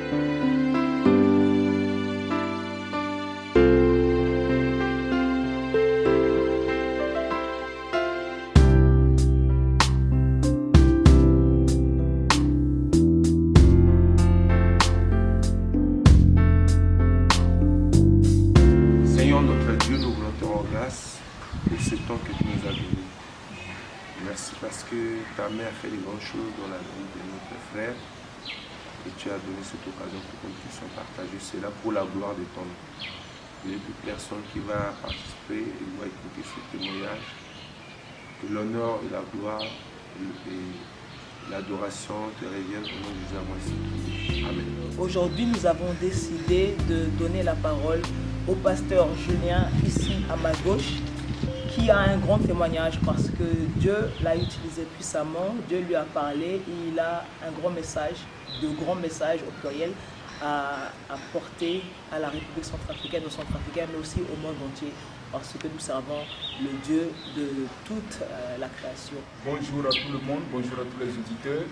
Seigneur notre Dieu, nous voulons te rendre grâce pour ce temps que tu nous as donné. Merci parce que ta mère a fait de grandes choses dans la vie de notre frère et tu as donné cette occasion pour qu'on puisse partager cela pour la gloire de ton nom. Il n'y a plus personne qui va participer et va écouter ce témoignage. Que l'honneur et la gloire et l'adoration te reviennent au nom de Jésus. Amen. Aujourd'hui, nous avons décidé de donner la parole au pasteur Julien, ici à ma gauche, qui a un grand témoignage parce que Dieu l'a utilisé puissamment, Dieu lui a parlé et il a un grand message, de grands messages au pluriel, à porter à la République centrafricaine, au Centrafricain, mais aussi au monde entier, parce que nous servons le Dieu de toute la création. Bonjour à tout le monde, bonjour à tous les auditeurs.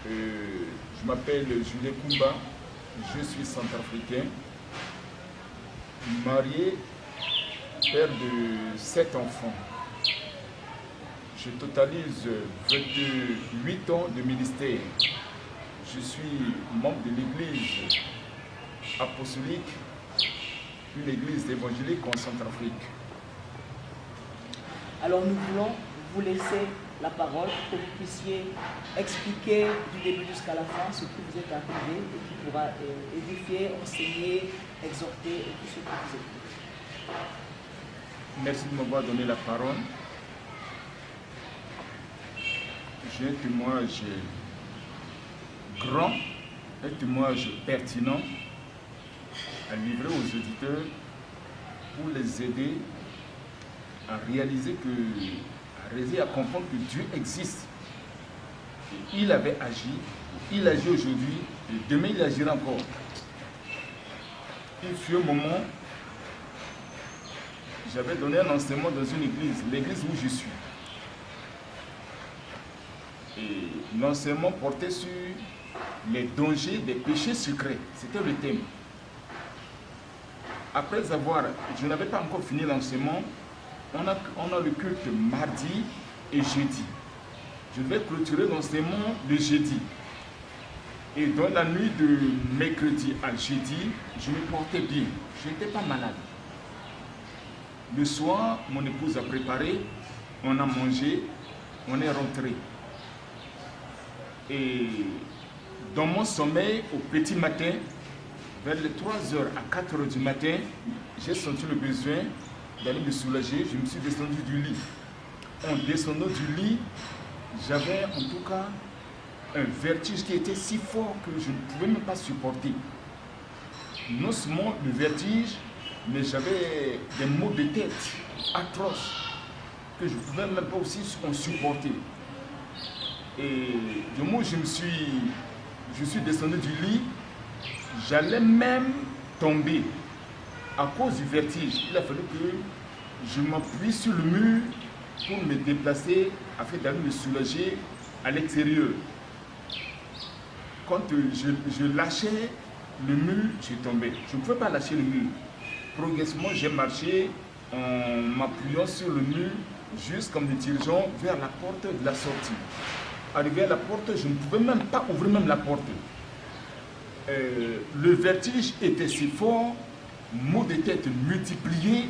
Je m'appelle Julien Koumba, je suis centrafricain, marié, père de 7 enfants. Je totalise 28 ans de ministère. Je suis membre de l'église apostolique, une église évangélique en Centrafrique. Alors nous voulons vous laisser la parole pour que vous puissiez expliquer du début jusqu'à la fin ce qui vous est arrivé et qui pourra édifier, enseigner, exhorter et tout ce que vous écoutez. Merci de m'avoir donné la parole. J'ai un témoignage grand, un témoignage pertinent à livrer aux auditeurs pour les aider à réaliser à comprendre que Dieu existe. Et il avait agi, il agit aujourd'hui et demain il agira encore. Il fut un moment, j'avais donné un enseignement dans une église, l'église où je suis. Et l'enseignement portait sur les dangers des péchés secrets. C'était le thème. Après avoir, je n'avais pas encore fini l'enseignement, on a le culte mardi et jeudi. Je devais clôturer l'enseignement le jeudi. Et dans la nuit de mercredi à jeudi, je me portais bien. Je n'étais pas malade. Le soir, mon épouse a préparé, on a mangé, on est rentré. Et dans mon sommeil, au petit matin, vers les 3h à 4h du matin, j'ai senti le besoin d'aller me soulager. Je me suis descendu du lit. En descendant du lit, j'avais en tout cas un vertige qui était si fort que je ne pouvais même pas supporter. Non seulement le vertige, mais j'avais des maux de tête atroces que je ne pouvais même pas aussi en supporter. Et du moment où je suis descendu du lit, j'allais même tomber à cause du vertige. Il a fallu que je m'appuie sur le mur pour me déplacer afin d'aller me soulager à l'extérieur. Quand je lâchais le mur, je tombais. Je ne pouvais pas lâcher le mur. Progressivement, j'ai marché en m'appuyant sur le mur jusqu'en me dirigeant vers la porte de la sortie. Arrivé à la porte, je ne pouvais même pas ouvrir même la porte. Le vertige était si fort, maux de tête multipliés,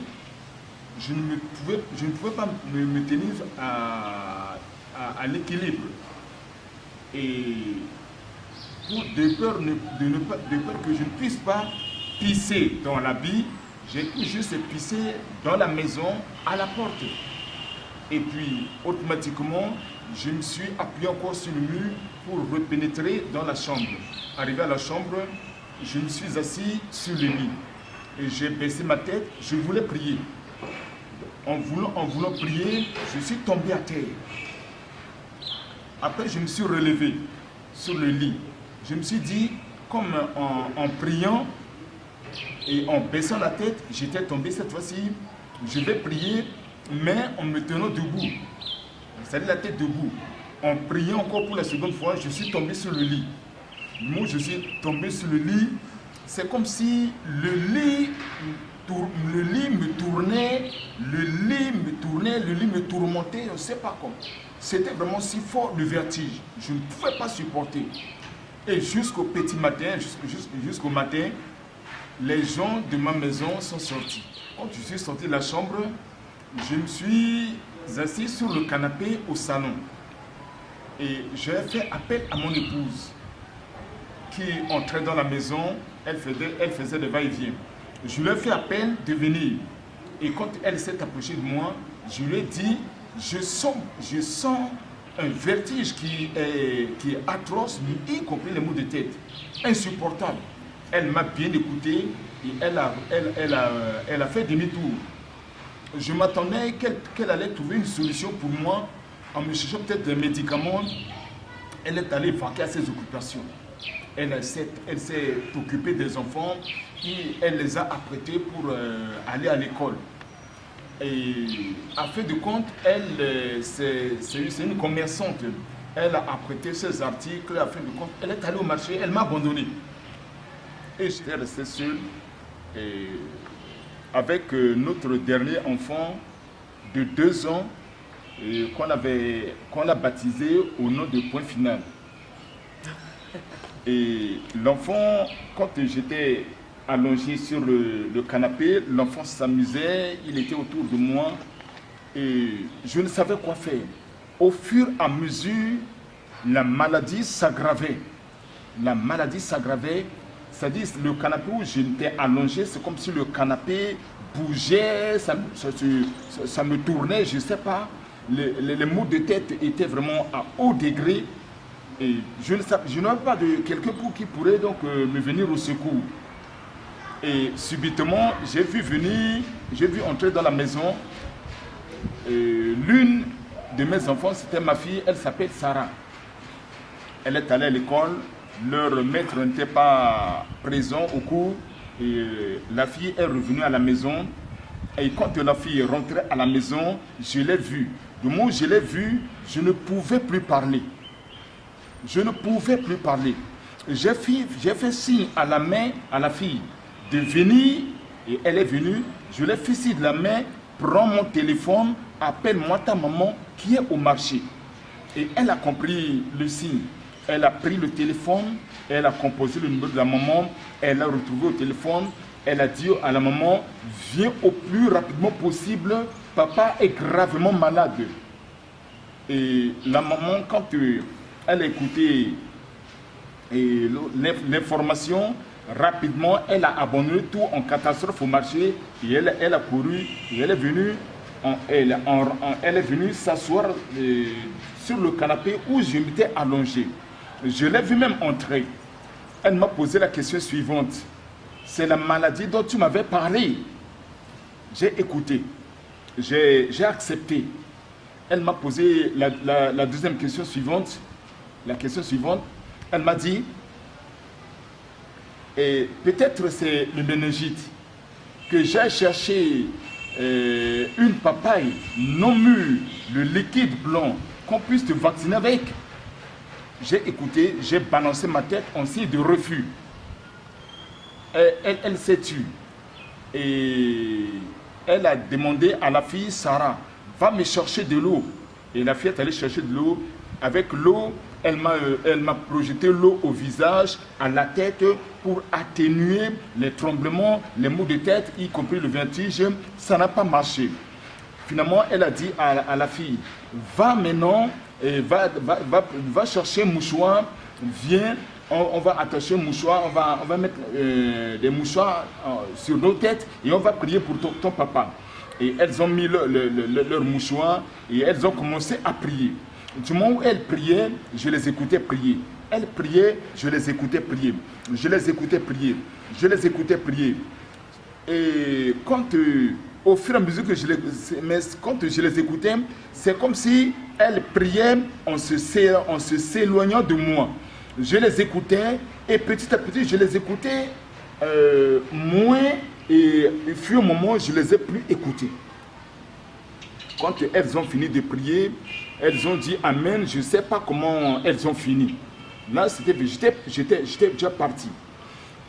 je ne pouvais pas me tenir à l'équilibre. Et de peur que je ne puisse pas pisser dans l'habit, j'ai pu juste pisser dans la maison à la porte. Et puis, automatiquement, je me suis appuyé encore sur le mur pour repénétrer dans la chambre. Arrivé à la chambre, je me suis assis sur le lit. Et j'ai baissé ma tête, je voulais prier. En voulant prier, je suis tombé à terre. Après, je me suis relevé sur le lit. Je me suis dit, comme en priant et en baissant la tête, j'étais tombé cette fois-ci, je vais prier, mais en me tenant debout. C'est-à-dire la tête debout. En priant encore pour la seconde fois, je suis tombé sur le lit. Moi, je suis tombé sur le lit. C'est comme si le lit me tournait, le lit me tourmentait, je ne sais pas comment. C'était vraiment si fort le vertige. Je ne pouvais pas supporter. Et jusqu'au petit matin, jusqu'au matin, les gens de ma maison sont sortis. Quand je suis sorti de la chambre, je me suis assis sur le canapé au salon. Et j'ai fait appel à mon épouse qui entrait dans la maison, elle faisait des va-et-vient. Je lui ai fait appel de venir. Et quand elle s'est approchée de moi, je lui ai dit, je sens un vertige qui est atroce, y compris les maux de tête, insupportable. Elle m'a bien écouté et elle a fait demi-tour. Je m'attendais qu'elle allait trouver une solution pour moi en me cherchant peut-être des médicaments. Elle est allée vaquer à ses occupations. Elle s'est occupée des enfants et elle les a apprêtés pour aller à l'école. Et à fin de compte, c'est une commerçante. Elle a apprêté ses articles, à fin de compte, elle est allée au marché, elle m'a abandonné. Et j'étais resté seul avec notre dernier enfant de 2 ans qu'on a baptisé au nom de Point Final. Et l'enfant, quand j'étais allongé sur le canapé, l'enfant s'amusait, il était autour de moi et je ne savais quoi faire. Au fur et à mesure, la maladie s'aggravait. C'est-à-dire le canapé où j'étais allongé, c'est comme si le canapé bougeait, ça me tournait, je ne sais pas. Les maux de tête étaient vraiment à haut degré. Et je n'avais pas de quelqu'un qui pourrait donc me venir au secours. Et subitement, j'ai vu entrer dans la maison l'une de mes enfants, c'était ma fille, elle s'appelle Sarah. Elle est allée à l'école, leur maître n'était pas présent au cours, et la fille est revenue à la maison. Et quand la fille est rentrée à la maison, je l'ai vue. Du moment où je l'ai vue, je ne pouvais plus parler. J'ai fait signe à la main, à la fille, de venir, et elle est venue. Je l'ai fait signe de la main, prends mon téléphone, appelle-moi ta maman qui est au marché. Et elle a compris le signe. Elle a pris le téléphone, elle a composé le numéro de la maman, elle a retrouvé au téléphone, elle a dit à la maman, viens au plus rapidement possible, papa est gravement malade. Et la maman, quand elle a écouté l'information, rapidement, elle a abandonné tout en catastrophe au marché et elle a couru et elle est venue s'asseoir sur le canapé où je m'étais allongé. Je l'ai vu même entrer. Elle m'a posé la question suivante. C'est la maladie dont tu m'avais parlé. J'ai écouté. J'ai accepté. Elle m'a posé la deuxième question suivante. La question suivante, elle m'a dit, peut-être c'est le méningite, que j'ai cherché une papaye non mûre, le liquide blanc, qu'on puisse te vacciner avec. J'ai écouté, j'ai balancé ma tête en signe de refus. Elle s'est tue. Et elle a demandé à la fille Sarah, va me chercher de l'eau. Et la fille est allée chercher de l'eau. Avec l'eau, elle m'a projeté l'eau au visage, à la tête, pour atténuer les tremblements, les maux de tête, y compris le vertige. Ça n'a pas marché. Finalement, elle a dit à la fille, va maintenant, et va chercher un mouchoir, viens, on va attacher un mouchoir, on va mettre des mouchoirs sur nos têtes et on va prier pour ton papa. Et elles ont mis leur mouchoir et elles ont commencé à prier. Du moment où elles priaient, je les écoutais prier. Elles priaient, je les écoutais prier. Je les écoutais prier. Et au fur et à mesure que quand je les écoutais, c'est comme si elles priaient en se s'éloignant de moi. Je les écoutais et petit à petit, je les écoutais moins et au fur et à moment, je les ai plus écoutées. Quand elles ont fini de prier, elles ont dit Amen. Je ne sais pas comment elles ont fini. Là, j'étais déjà parti.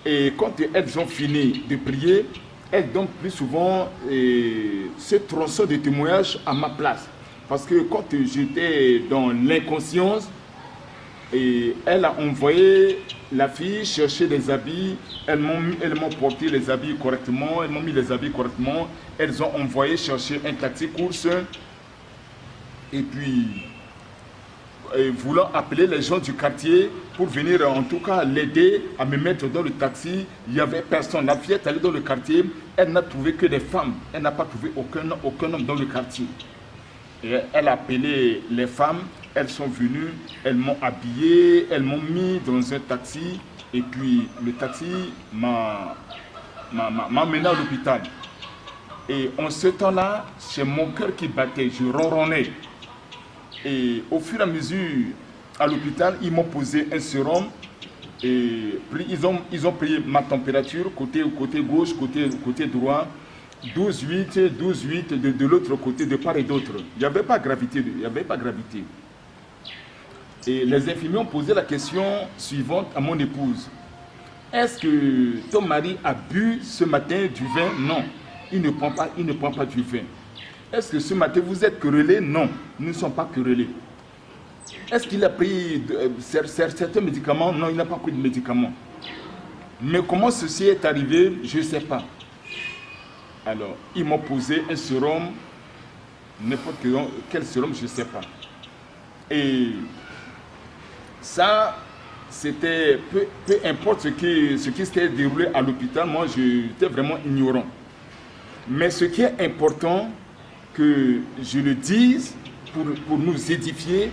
Et quand elles ont fini de prier, elles donnent plus souvent ce tronçon de témoignage à ma place. Parce que quand j'étais dans l'inconscience, et elle a envoyé la fille chercher des habits, elles m'ont porté les habits correctement, elles m'ont mis les habits correctement, elles ont envoyé chercher un taxi course, et puis voulant appeler les gens du quartier pour venir en tout cas l'aider à me mettre dans le taxi. Il n'y avait personne. La fille est allée dans le quartier, elle n'a trouvé que des femmes, elle n'a pas trouvé aucun homme dans le quartier. Et elle a appelé les femmes, elles sont venues, elles m'ont habillé, elles m'ont mis dans un taxi, et puis le taxi m'a emmené à l'hôpital. Et en ce temps-là, c'est mon cœur qui battait, je ronronnais. Et au fur et à mesure, à l'hôpital, ils m'ont posé un sérum, et ils ont pris ma température, côté gauche, côté droit, 12,8 de l'autre côté, de part et d'autre. Il n'y avait pas gravité. Et les infirmiers ont posé la question suivante à mon épouse. Est-ce que ton mari a bu ce matin du vin? Non, il ne prend pas du vin. Est-ce que ce matin vous êtes querellés? Non, nous ne sommes pas querellés. Est-ce qu'il a pris certains médicaments? Non, il n'a pas pris de médicaments. Mais comment ceci est arrivé, je ne sais pas. Alors, ils m'ont posé un sérum, n'importe quel sérum, je ne sais pas. Et ça, c'était peu importe ce qui s'était déroulé à l'hôpital, moi j'étais vraiment ignorant. Mais ce qui est important, que je le dise pour nous édifier,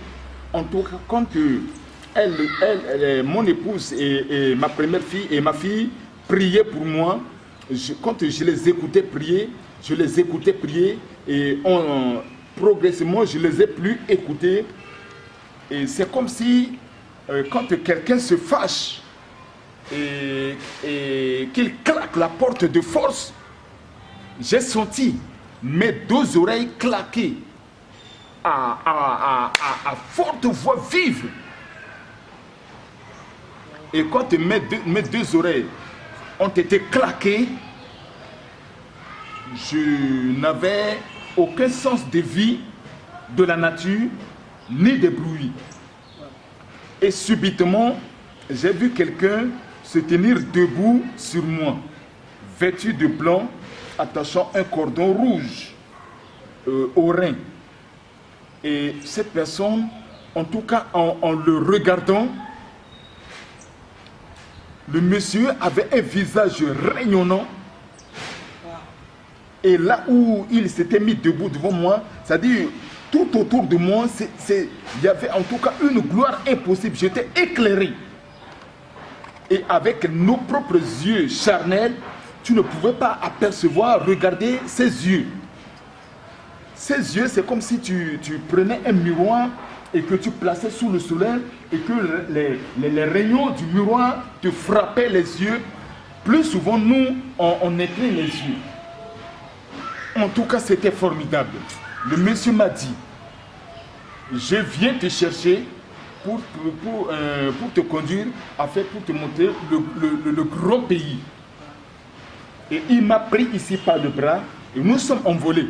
en tout cas quand mon épouse et ma première fille et ma fille priaient pour moi, quand je les écoutais prier, et progressivement je les ai plus écoutés. Et c'est comme si quand quelqu'un se fâche et qu'il claque la porte de force, j'ai senti mes deux oreilles claquer à forte voix vive. Et quand mes deux oreilles ont été claquées, je n'avais aucun sens de vie de la nature, ni de bruit. Et subitement, j'ai vu quelqu'un se tenir debout sur moi, vêtu de blanc, attachant un cordon rouge au rein. Et cette personne, en tout cas en le regardant, le monsieur avait un visage rayonnant. Et là où il s'était mis debout devant moi, c'est-à-dire tout autour de moi, il y avait en tout cas une gloire impossible. J'étais éclairé. Et avec nos propres yeux charnels, tu ne pouvais pas apercevoir, regarder ses yeux. Ses yeux, c'est comme si tu prenais un miroir et que tu plaçais sous le soleil et que les rayons du miroir te frappaient les yeux. Plus souvent, nous, on éclaire les yeux. En tout cas, c'était formidable. Le monsieur m'a dit, je viens te chercher pour te conduire, pour te montrer le grand pays. Et il m'a pris ici par le bras et nous sommes envolés.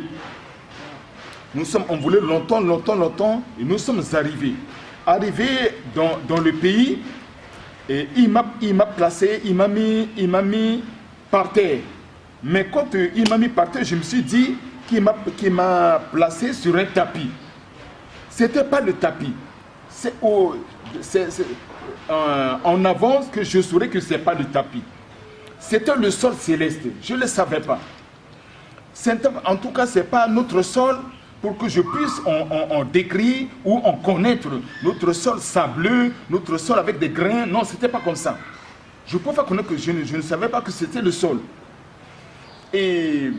Nous sommes envolés longtemps et nous sommes arrivés. Arrivés dans le pays, et il m'a placé, il m'a mis par terre. Mais quand il m'a mis par terre, je me suis dit qu'il m'a placé sur un tapis. Ce n'était pas le tapis. C'est en avance que je saurais que ce n'est pas le tapis. C'était le sol céleste. Je ne le savais pas. En tout cas, ce n'est pas notre sol pour que je puisse en décrire ou en connaître notre sol sableux, notre sol avec des grains. Non, ce n'était pas comme ça. Je ne peux pas connaître que je ne savais pas que c'était le sol. Et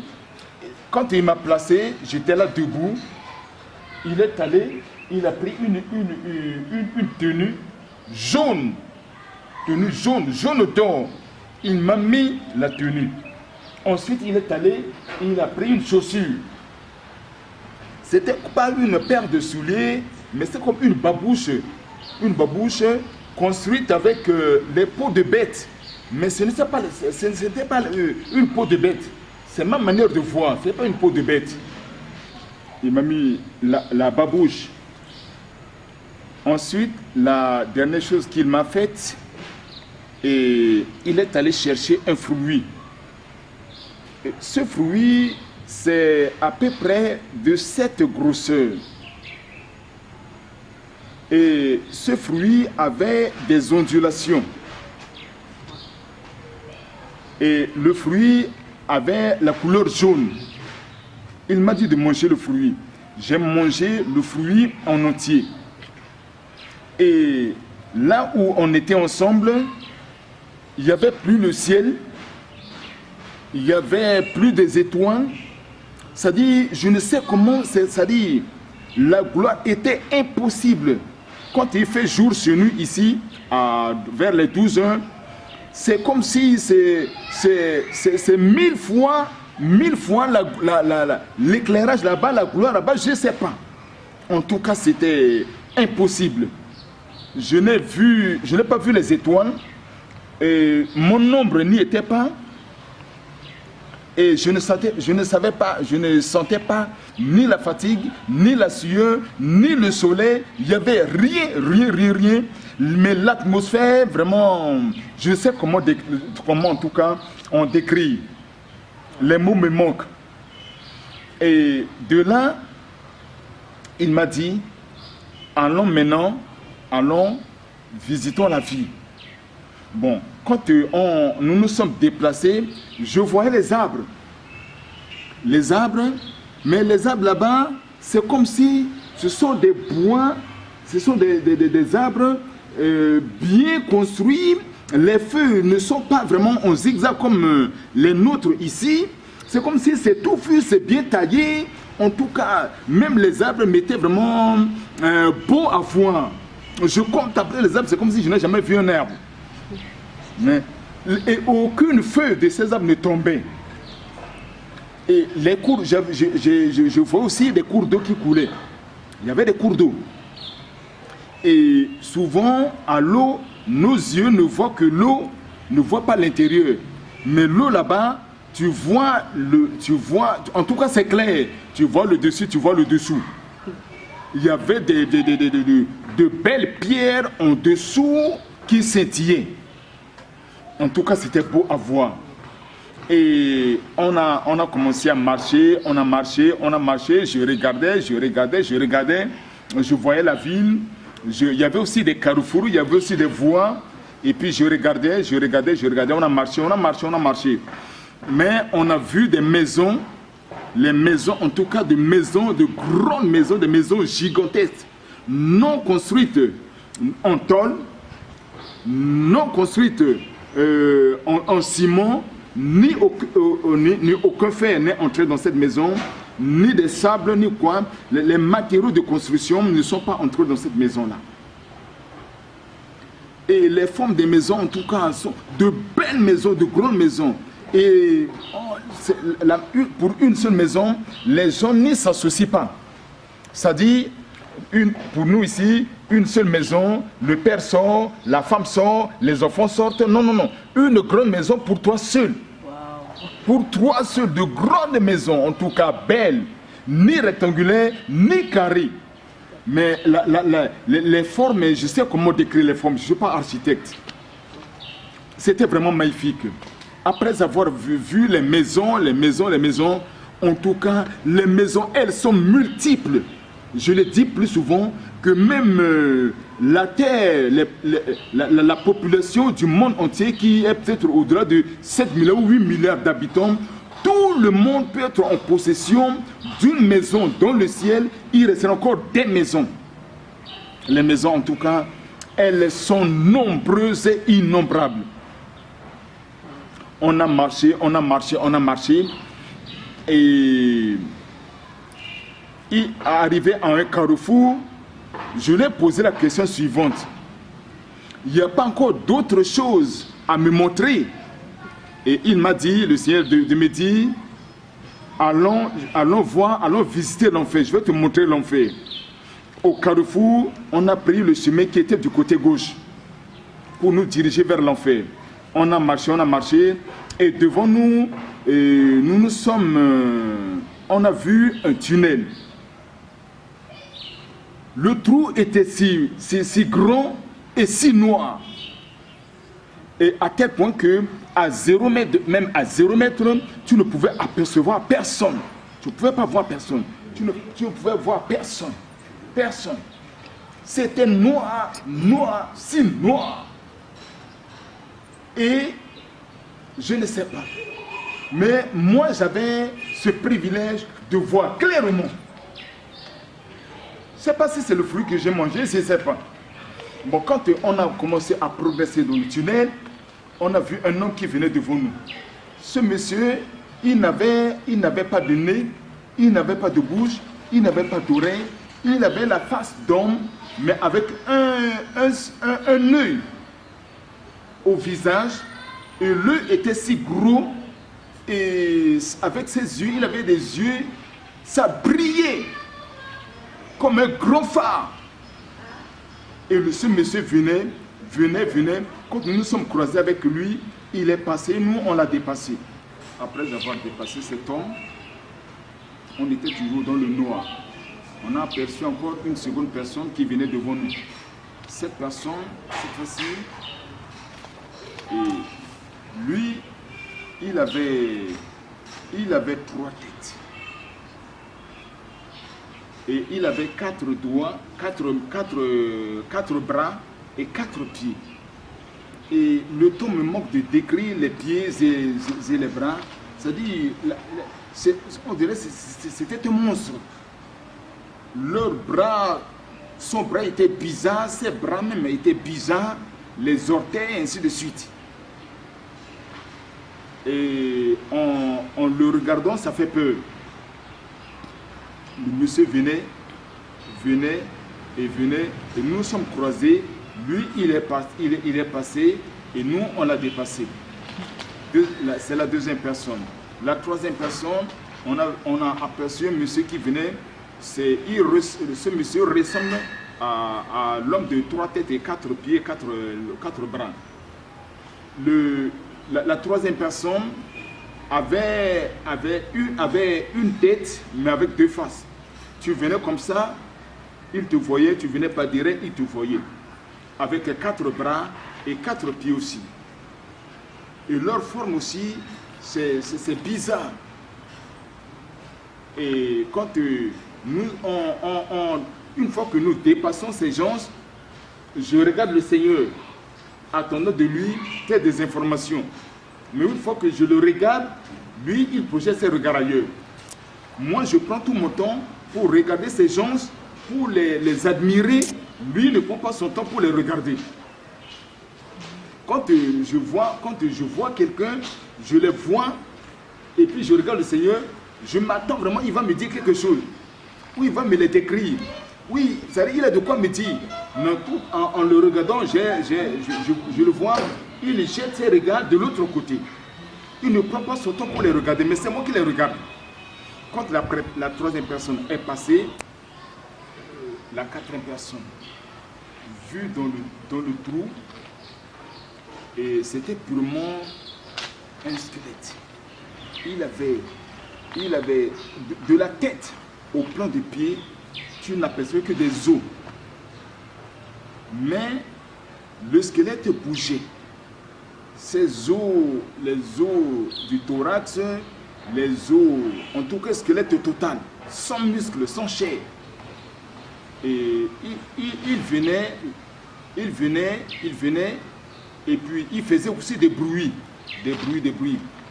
quand il m'a placé, j'étais là debout. Il est allé, il a pris une tenue jaune d'or. Il m'a mis la tenue. Ensuite, il est allé, il a pris une chaussure. C'était pas une paire de souliers, mais c'est comme une babouche construite avec des peaux de bête. Mais ce n'était pas, une peau de bête. C'est ma manière de voir, ce n'est pas une peau de bête. Il m'a mis la babouche. Ensuite, la dernière chose qu'il m'a faite, et il est allé chercher un fruit. Et ce fruit, c'est à peu près de cette grosseur. Et ce fruit avait des ondulations. Et le fruit avait la couleur jaune. Il m'a dit de manger le fruit. J'ai mangé le fruit en entier. Et là où on était ensemble, il n'y avait plus le ciel, il n'y avait plus des étoiles. C'est-à-dire, je ne sais comment, c'est-à-dire, la gloire était impossible. Quand il fait jour sur nous ici, vers les 12 heures, c'est comme si c'est 1000 fois l'éclairage là-bas, la gloire là-bas, je ne sais pas. En tout cas, c'était impossible. Je n'ai pas vu les étoiles. Et mon ombre n'y était pas. Et je ne sentais pas ni la fatigue, ni la sueur, ni le soleil. Il n'y avait rien. Mais l'atmosphère, vraiment, je sais comment en tout cas on décrit. Les mots me manquent. Et de là, il m'a dit, allons maintenant, visitons la ville. Bon, quand nous nous sommes déplacés, je voyais les arbres. Mais les arbres là-bas, c'est comme si ce sont des bois, ce sont des arbres bien construits. Les feuilles ne sont pas vraiment en zigzag comme les nôtres ici. C'est comme si c'est tout fut, c'est bien taillé. En tout cas, même les arbres m'étaient vraiment beaux à voir. Je contemplais les arbres, c'est comme si je n'ai jamais vu un arbre. Et aucune feuille de ces arbres ne tombait. Et les cours, je vois aussi des cours d'eau qui coulaient. Il y avait des cours d'eau. Et souvent, à l'eau, nos yeux ne voient que l'eau, ne voient pas l'intérieur. Mais l'eau là-bas, tu vois, en tout cas c'est clair, tu vois le dessus, tu vois le dessous. Il y avait de belles pierres en dessous qui scintillaient. En tout cas, c'était beau à voir. Et on a commencé à marcher, on a marché, je regardais, je voyais la ville. Il y avait aussi des carrefours, il y avait aussi des voies. Et puis je regardais, on a marché. Mais on a vu des maisons, les maisons, en tout cas des maisons, de grandes maisons, des maisons gigantesques, non construites en tôle, non construites en ciment, ni aucun fer n'est entré dans cette maison, ni des sables, ni quoi. Les matériaux de construction ne sont pas entrés dans cette maison-là. Et les formes des maisons, en tout cas, sont de belles maisons, de grandes maisons. Et pour une seule maison, les gens ne s'associent pas. C'est-à-dire, pour nous ici, une seule maison, le père sort, la femme sort, les enfants sortent. Non. Une grande maison pour toi seul. Wow. Pour toi seul, de grandes maisons, en tout cas belles, ni rectangulaires, ni carrées. Mais les formes, je sais comment décrire les formes, je ne suis pas architecte. C'était vraiment magnifique. Après avoir vu les maisons, en tout cas, les maisons, elles sont multiples. Je le dis plus souvent que même la Terre, la population du monde entier qui est peut-être au-delà de 7 milliards ou 8 milliards d'habitants, tout le monde peut être en possession d'une maison dans le ciel. Il reste encore des maisons. Les maisons, en tout cas, elles sont nombreuses et innombrables. On a marché. Et arrivé à un carrefour, je lui ai posé la question suivante. Il n'y a pas encore d'autres choses à me montrer. Et il m'a dit, le Seigneur de me dire, allons visiter l'enfer. Je vais te montrer l'enfer. Au carrefour, on a pris le chemin qui était du côté gauche. pour nous diriger vers l'enfer. On a marché, et devant nous, on a vu un tunnel. Le trou était si grand et si noir. Et à tel point que à 0 mètre, même à 0 mètre, tu ne pouvais apercevoir personne. Tu ne pouvais pas voir personne. Tu ne pouvais voir personne. Personne. C'était noir, si noir. Et je ne sais pas. Mais moi, j'avais ce privilège de voir clairement. Je ne sais pas si c'est le fruit que j'ai mangé, je ne sais pas. Bon, quand on a commencé à progresser dans le tunnel, on a vu un homme qui venait devant nous. Ce monsieur, il n'avait pas de nez, il n'avait pas de bouche, il n'avait pas d'oreille, il avait la face d'homme, mais avec un œil au visage, et l'œil était si gros, et avec ses yeux, il avait des yeux, ça brillait comme un gros phare. Et ce monsieur venait, quand nous nous sommes croisés avec lui, il est passé, nous on l'a dépassé. Après avoir dépassé cet homme, on était toujours dans le noir. On a aperçu encore une seconde personne qui venait devant nous. Cette personne, cette fois-ci, et lui, il avait 3 têtes. Et il avait 4 doigts, 4 bras et 4 pieds. Et le temps me manque de décrire les pieds et les bras. C'est-à-dire, on dirait que c'était un monstre. Leurs bras, son bras était bizarre, ses bras même étaient bizarres, les orteils, ainsi de suite. Et en le regardant, ça fait peur. Le monsieur venait, et nous nous sommes croisés. Lui, il est passé, et nous, on l'a dépassé. C'est la deuxième personne. La troisième personne, on a aperçu un monsieur qui venait. Ce monsieur ressemble à l'homme de 3 têtes et 4 pieds, 4 bras. La troisième personne avait une tête, mais avec 2 faces. Tu venais comme ça, il te voyait, tu venais pas direct, il te voyait. Avec 4 bras et 4 pieds aussi. Et leur forme aussi, c'est bizarre. Et quand une fois que nous dépassons ces gens, je regarde le Seigneur, attendant de lui faire des informations. Mais une fois que je le regarde, lui, il projette ses regards ailleurs. Moi, je prends tout mon temps pour regarder ces gens, pour les admirer. Lui, il ne prend pas son temps pour les regarder. Quand je vois quelqu'un, je le vois, et puis je regarde le Seigneur, je m'attends vraiment, il va me dire quelque chose. Oui, il va me le décrire. Oui, il a de quoi me dire. Mais en le regardant, je le vois, il jette ses regards de l'autre côté. Il ne prend pas son temps pour les regarder, mais c'est moi qui les regarde. Quand la troisième personne est passée, la quatrième personne, vue dans le trou, et c'était purement un squelette. Il avait de la tête au plan des pieds, tu n'apercevais que des os. Mais le squelette bougeait. Ces os, les os du thorax, les os, en tout cas squelette total, sans muscles, sans chair. Et il venait, et puis il faisait aussi des bruits.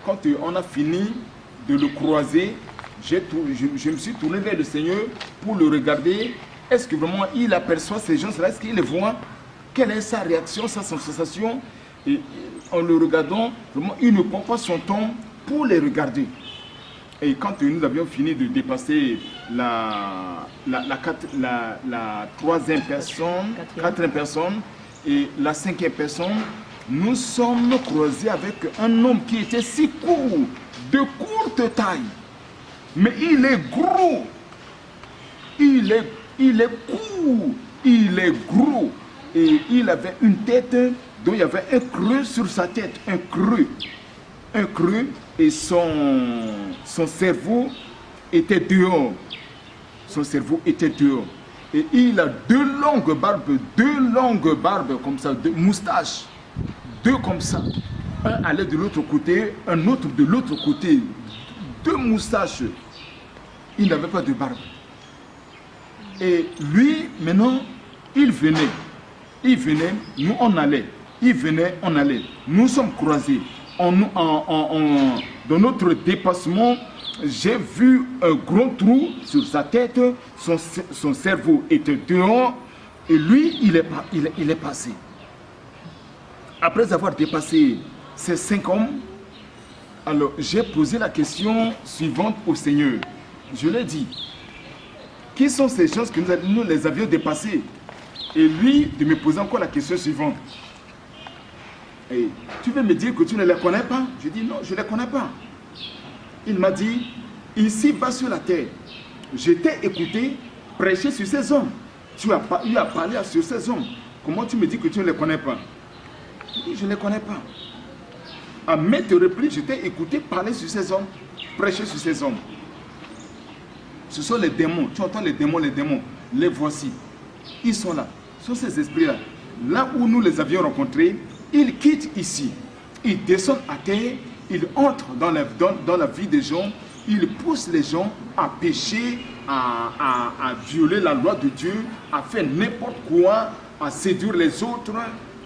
Quand on a fini de le croiser, je me suis tourné vers le Seigneur pour le regarder. Est-ce que vraiment il aperçoit ces gens-là? Est-ce qu'il les voit? Quelle est sa réaction, sa sensation? Et en le regardant, vraiment, il ne prend pas son temps pour les regarder. Et quand nous avions fini de dépasser la troisième personne, quatrième personne et la cinquième personne, nous sommes croisés avec un homme qui était si court, de courte taille. Mais il est gros. Il est court. Il est gros. Et il avait une tête Donc il y avait un creux sur sa tête, un creux, et son cerveau était dehors. Son cerveau était dehors. Et il a deux longues barbes comme ça, deux moustaches, deux comme ça. Un allait de l'autre côté, un autre de l'autre côté. Deux moustaches. Il n'avait pas de barbe. Et lui, maintenant, il venait, nous on allait. Il venait, on allait. Nous sommes croisés. Dans notre dépassement, j'ai vu un gros trou sur sa tête. Son cerveau était dehors. Et lui, il est passé. Après avoir dépassé ces 5 hommes, alors j'ai posé la question suivante au Seigneur. Je lui ai dit, qui sont ces choses que nous les avions dépassées? Et lui, de me poser encore la question suivante. Et tu veux me dire que tu ne les connais pas? Je dis non, je ne les connais pas. Il m'a dit, ici bas sur la terre, je t'ai écouté prêcher sur ces hommes. Tu as parlé sur ces hommes. Comment tu me dis que tu ne les connais pas? Je dis, je ne les connais pas. À maintes reprises, je t'ai écouté parler sur ces hommes, prêcher sur ces hommes. Ce sont les démons. Tu entends les démons, les voici. Ils sont là. Ce sont ces esprits-là. Là où nous les avions rencontrés, ils quittent ici. Ils descendent à terre. Ils entrent dans la vie des gens. Ils poussent les gens à pécher, à violer la loi de Dieu, à faire n'importe quoi, à séduire les autres,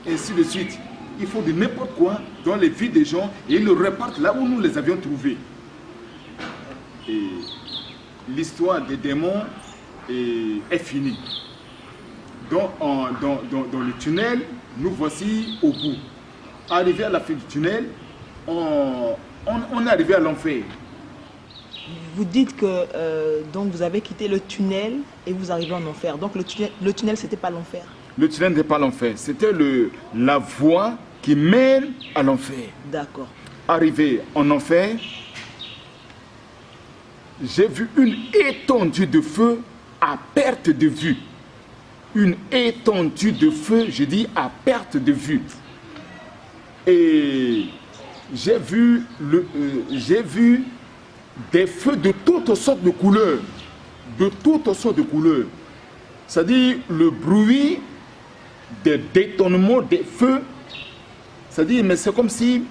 et ainsi de suite. Ils font de n'importe quoi dans les vies des gens et ils le repartent là où nous les avions trouvés. Et l'histoire des démons est finie. Dans le tunnel, nous voici au bout. Arrivé à la fin du tunnel, on est arrivé à l'enfer. Vous dites que donc vous avez quitté le tunnel et vous arrivez en enfer. Donc le tunnel, c'était pas l'enfer. Le tunnel n'était pas l'enfer. C'était la voie qui mène à l'enfer. D'accord. Arrivé en enfer, j'ai vu une étendue de feu à perte de vue. Une étendue de feu, je dis à perte de vue. Et j'ai vu des feux de toutes sortes de couleurs. De toutes sortes de couleurs. C'est-à-dire le bruit des détonnements des feux. C'est-à-dire, mais c'est comme si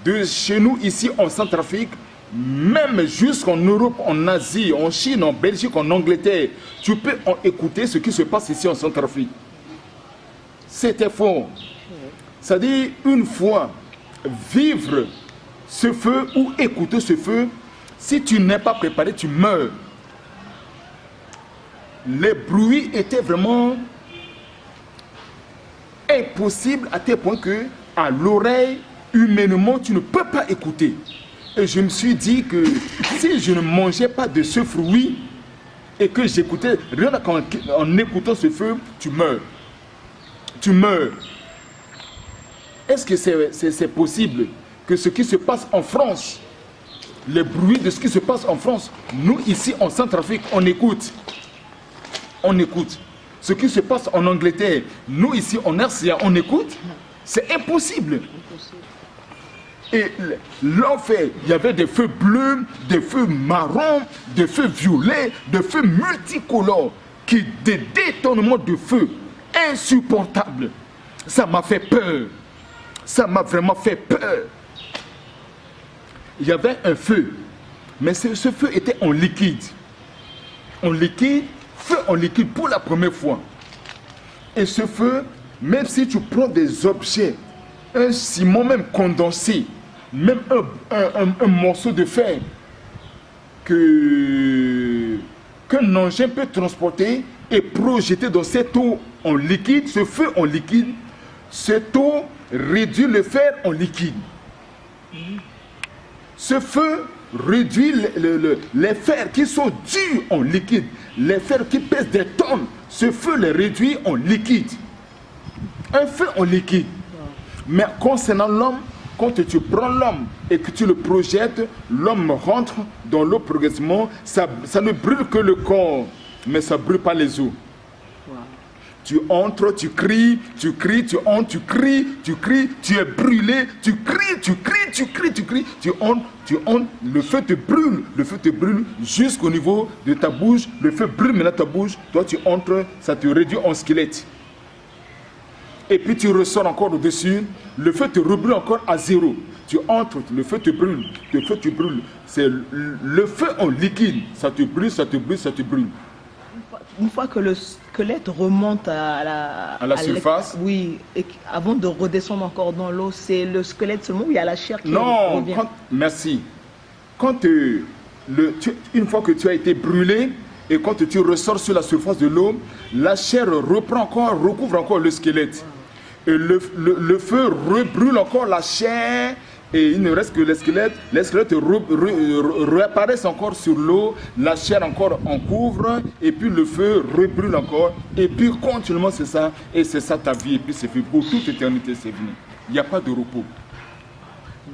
de chez nous ici en Centrafrique, même jusqu'en Europe, en Asie, en Chine, en Belgique, en Angleterre, tu peux écouter ce qui se passe ici en Centrafrique. C'était fort. C'est-à-dire, une fois vivre ce feu ou écouter ce feu, si tu n'es pas préparé, tu meurs. Les bruits étaient vraiment impossibles à tel point que à l'oreille, humainement, tu ne peux pas écouter. Et je me suis dit que si je ne mangeais pas de ce fruit et que j'écoutais, rien qu'en écoutant ce feu, tu meurs. Tu meurs. Est-ce que c'est possible que ce qui se passe en France, les bruits de ce qui se passe en France, nous ici en Centrafrique, on écoute. On écoute. Ce qui se passe en Angleterre, nous ici en RCA, on écoute. C'est impossible. Et l'enfer, il y avait des feux bleus, des feux marrons, des feux violets, des feux multicolores, des détonnements de feu insupportables. Ça m'a fait peur. Ça m'a vraiment fait peur. Il y avait un feu, mais ce feu était en liquide. En liquide, feu en liquide pour la première fois. Et ce feu, même si tu prends des objets, un ciment même condensé, même un morceau de fer qu'un engin peut transporter et projeter dans cette eau en liquide, ce feu en liquide, cette eau réduit le fer en liquide. Ce feu réduit les fers qui sont durs en liquide, les fers qui pèsent des tonnes, ce feu les réduit en liquide. Un feu en liquide. Mais concernant l'homme, quand tu prends l'homme et que tu le projettes, l'homme rentre dans l'eau progressivement, ça ne brûle que le corps, mais ça ne brûle pas les os. tu entres, tu cries, tu entres, tu cries, tu es brûlé, tu entres, le feu te brûle jusqu'au niveau de ta bouche, le feu brûle maintenant ta bouche, toi tu entres, ça te réduit en squelette. Et puis tu ressors encore au-dessus, le feu te rebrûle encore à zéro. Tu entres, le feu te brûle, c'est le feu en liquide, ça te brûle. Une fois que le squelette remonte à la surface. Oui, et avant de redescendre encore dans l'eau, c'est le squelette seulement ou il y a la chair qui revient? Merci. Une fois que tu as été brûlé et quand tu ressors sur la surface de l'eau, la chair recouvre encore le squelette. Et le feu rebrûle encore la chair. Et il ne reste que les squelettes réapparaissent encore sur l'eau, la chair encore en couvre, et puis le feu rebrûle encore, et puis continuellement c'est ça, et c'est ça ta vie, et puis c'est fait pour toute éternité, c'est fini. Il n'y a pas de repos.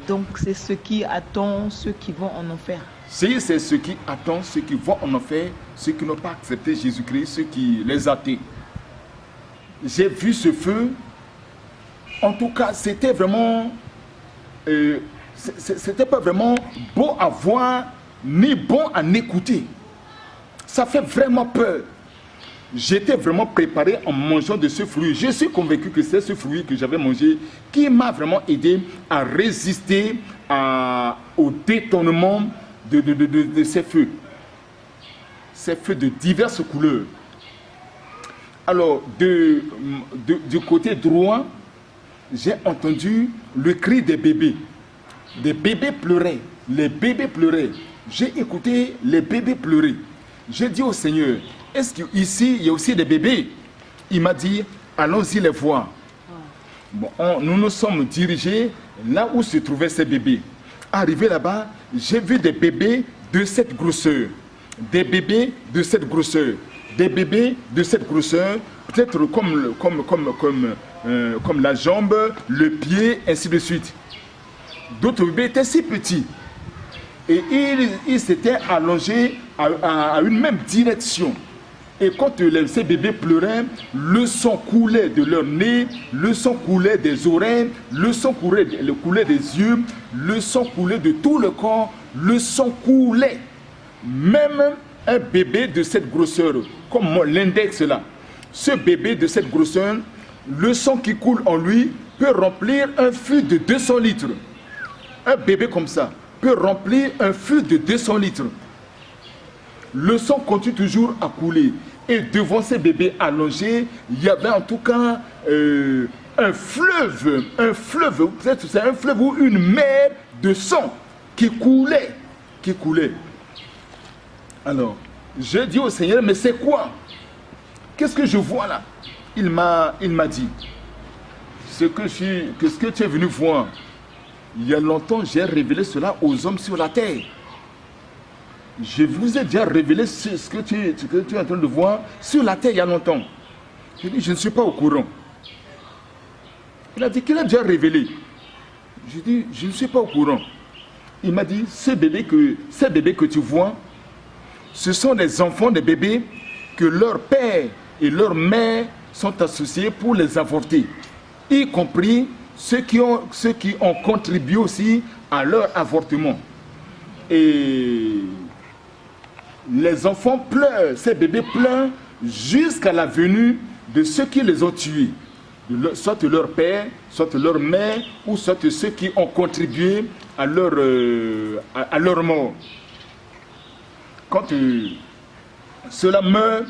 Donc c'est ce qui attend ceux qui vont en enfer. Si c'est ce qui attend ceux qui vont en enfer, ceux qui n'ont pas accepté Jésus-Christ, les athées. J'ai vu ce feu, en tout cas c'était vraiment... c'était pas vraiment beau à voir ni bon à écouter. Ça fait vraiment peur. J'étais vraiment préparé en mangeant de ce fruit. Je suis convaincu que c'est ce fruit que j'avais mangé qui m'a vraiment aidé à résister au détournement de ces feux. Ces feux de diverses couleurs. Alors, du côté droit, j'ai entendu le cri des bébés. Des bébés pleuraient. Les bébés pleuraient. J'ai écouté les bébés pleurer. J'ai dit au Seigneur, est-ce qu'ici, il y a aussi des bébés? Il m'a dit, allons-y les voir. Bon, nous nous sommes dirigés là où se trouvaient ces bébés. Arrivé là-bas, j'ai vu des bébés de cette grosseur. Des bébés de cette grosseur. Des bébés de cette grosseur, peut-être comme la jambe, le pied, ainsi de suite. D'autres bébés étaient si petits. Et ils s'étaient allongés à une même direction. Et quand ces bébés pleuraient, le sang coulait de leur nez, le sang coulait des oreilles, le sang coulait des yeux, le sang coulait de tout le corps, le sang coulait. Même un bébé de cette grosseur, comme l'index là, ce bébé de cette grosseur, le sang qui coule en lui peut remplir un fût de 200 litres. Un bébé comme ça peut remplir un fût de 200 litres. Le sang continue toujours à couler. Et devant ces bébés allongés, il y avait en tout cas un fleuve, peut-être c'est un fleuve ou une mer de sang qui coulait. Alors, j'ai dit au Seigneur, mais c'est quoi? Qu'est-ce que je vois là? Il m'a dit, ce que tu es venu voir, il y a longtemps, j'ai révélé cela aux hommes sur la terre. Je vous ai déjà révélé ce que tu es en train de voir sur la terre il y a longtemps. J'ai dit, je ne suis pas au courant. Il a dit qu'il a déjà révélé. J'ai dit, je ne suis pas au courant. Il m'a dit, ces bébés que tu vois, ce sont les enfants des bébés que leur père et leur mère sont associés pour les avorter, y compris ceux qui ont contribué aussi à leur avortement. Et les enfants pleurent, ces bébés pleurent jusqu'à la venue de ceux qui les ont tués, soit leur père, soit leur mère, ou soit ceux qui ont contribué à leur mort. Quand cela meurt,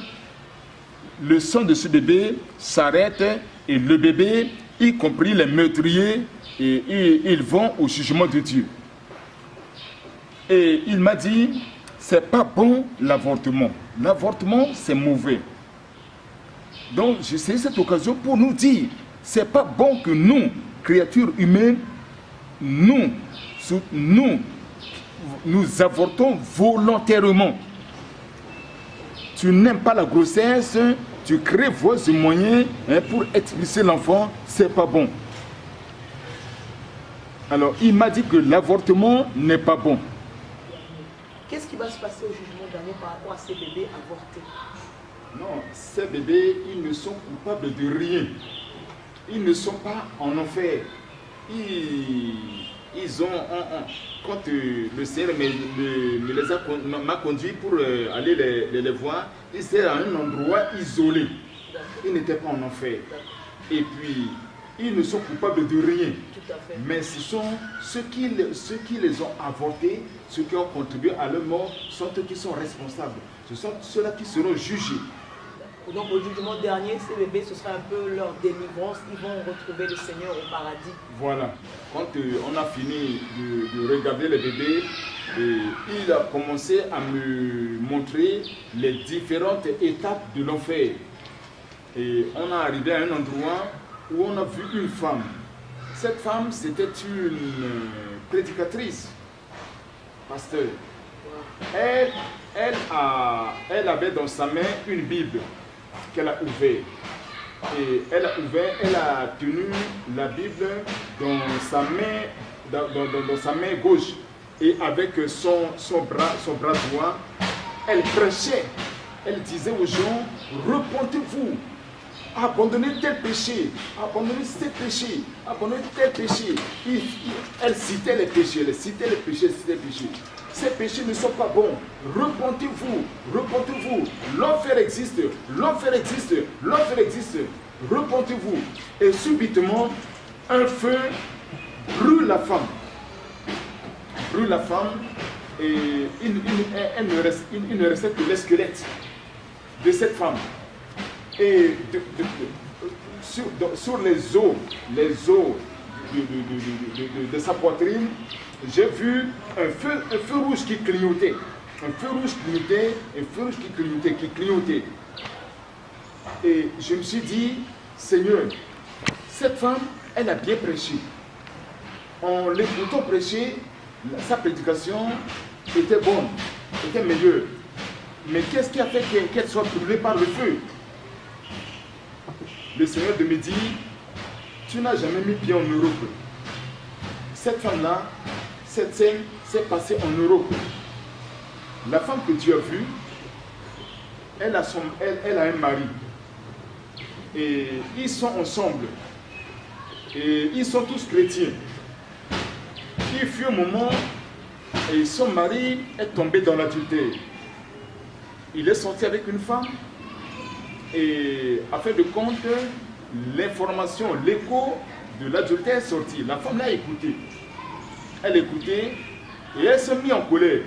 le sang de ce bébé s'arrête et le bébé, y compris les meurtriers, et ils vont au jugement de Dieu. Et il m'a dit, c'est pas bon l'avortement. L'avortement, c'est mauvais. Donc, j'ai saisi cette occasion pour nous dire, c'est pas bon que nous, créatures humaines, nous avortons volontairement. Tu n'aimes pas la grossesse, tu crées vos moyens pour expulser l'enfant, c'est pas bon. Alors, il m'a dit que l'avortement n'est pas bon. Qu'est-ce qui va se passer au jugement dernier par rapport à ces bébés avortés? Non, ces bébés, ils ne sont coupables de rien. Ils ne sont pas en enfer. Ils ont, quand le Seigneur m'a conduit pour aller les voir, ils étaient à un endroit isolé. Ils n'étaient pas en enfer. Et puis, ils ne sont coupables de rien. Tout à fait. Mais ce sont ceux qui les ont avortés, ceux qui ont contribué à leur mort, sont eux qui sont responsables. Ce sont ceux-là qui seront jugés. Donc au jugement dernier, ces bébés, ce sera un peu leur délivrance. Ils vont retrouver le Seigneur au paradis. Voilà. Quand on a fini de regarder les bébés, il a commencé à me montrer les différentes étapes de l'enfer. Et on est arrivé à un endroit où on a vu une femme. Cette femme, c'était une prédicatrice, pasteur. Elle avait dans sa main une Bible qu'elle a ouverte. Et elle a tenu la Bible dans sa main gauche. Et avec son bras droit, elle prêchait. Elle disait aux gens, repentez-vous, abandonnez tel péché, abandonnez tel péché, abandonnez tel péché. Elle citait les péchés, Ces péchés ne sont pas bons. Repentez-vous, repentez-vous. L'enfer existe, l'enfer existe, l'enfer existe. Repentez-vous. Et subitement, un feu brûle la femme. Brûle la femme et il ne restait que le squelette de cette femme. Et sur les os de sa poitrine, j'ai vu un feu rouge qui clignotait. Un feu rouge clignotait, un feu rouge qui clignotait. Et je me suis dit, Seigneur, cette femme, elle a bien prêché. En l'écoutant prêcher, sa prédication était bonne, était meilleure. Mais qu'est-ce qui a fait qu'elle soit brûlée par le feu? Le Seigneur me dit, tu n'as jamais mis pied en Europe. Cette femme-là, cette scène s'est passée en Europe. La femme que tu as vue, elle a un mari. Et ils sont ensemble. Et ils sont tous chrétiens. Il fut un moment et son mari est tombé dans l'adultère. Il est sorti avec une femme. Et à fin de compte, l'information, l'écho de l'adultère est sorti. La femme l'a écouté. Elle écoutait et elle s'est mise en colère.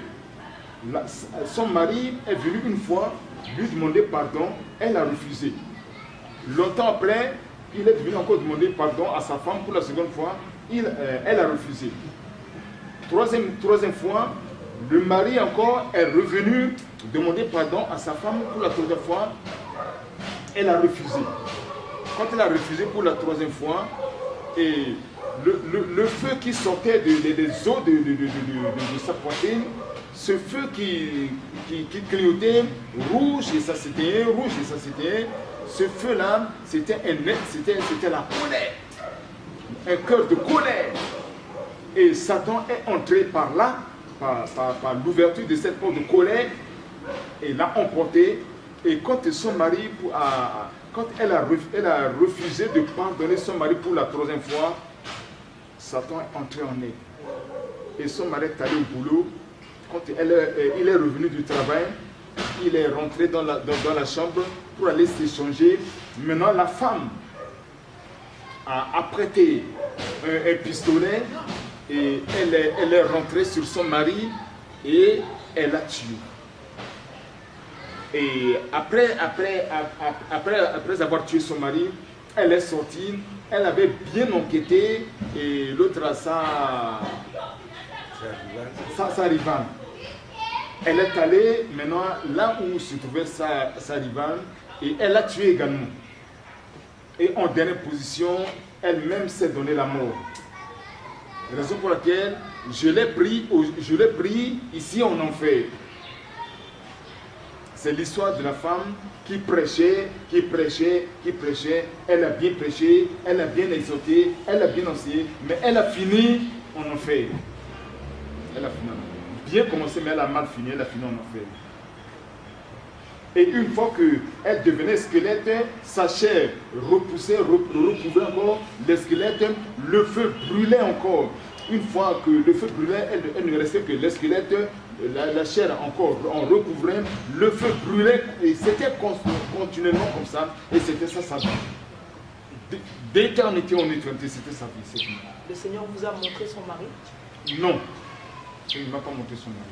Son mari est venu une fois lui demander pardon. Elle a refusé. Longtemps après, il est venu encore demander pardon à sa femme pour la seconde fois. Elle a refusé. Troisième fois, le mari encore est revenu demander pardon à sa femme pour la troisième fois. Elle a refusé. Quand elle a refusé pour la troisième fois, et le feu qui sortait des os de sa poitrine, ce feu qui clignotait, rouge et ça s'éteignait, rouge et ça s'éteignait, ce feu-là, c'était la colère, un cœur de colère. Et Satan est entré par là, par l'ouverture de cette porte de colère, et l'a emporté. Et quand son mari, quand elle a refusé de pardonner son mari pour la troisième fois, Satan est entré en elle. Et son mari est allé au boulot. Quand il est revenu du travail, il est rentré dans la chambre pour aller s'échanger. Maintenant, la femme a prêté un pistolet et elle est rentrée sur son mari et elle l'a tué. Et après avoir tué son mari, elle est sortie, elle avait bien enquêté et l'autre a sa rivale. Elle est allée maintenant là où se trouvait sa rivale et elle l'a tué également. Et en dernière position, elle-même s'est donné la mort. Raison pour laquelle je l'ai pris ici en enfer. C'est l'histoire de la femme qui prêchait. Elle a bien prêché, elle a bien exhorté, elle a bien enseigné, mais elle a fini en enfer. Elle a fini. Bien commencé, mais elle a mal fini, elle a fini en enfer. Et une fois qu'elle devenait squelette, sa chair repoussait, recouvrait encore les squelettes, le feu brûlait encore. Une fois que le feu brûlait, elle ne restait que les squelettes, la chair encore en recouvrait, le feu brûlait, et c'était continuellement comme ça, et c'était ça sa vie. D'éternité en éternité, c'était sa vie. C'est fini. Le Seigneur vous a montré son mari? Non, il ne m'a pas montré son mari.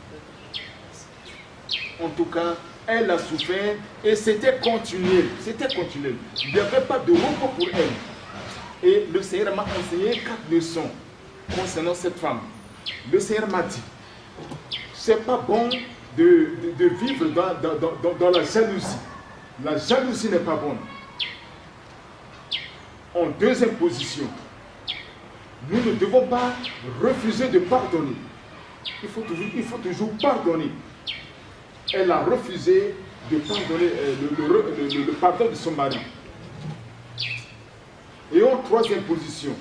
En tout cas, elle a souffert et c'était continuel. C'était continuel. Il n'y avait pas de repos pour elle. Et le Seigneur m'a enseigné 4 leçons concernant cette femme. Le Seigneur m'a dit, c'est pas bon de vivre dans la jalousie. La jalousie n'est pas bonne. En deuxième position, nous ne devons pas refuser de pardonner. Il faut toujours pardonner. Elle a refusé de pardonner le pardon de son mari. Et en troisième position,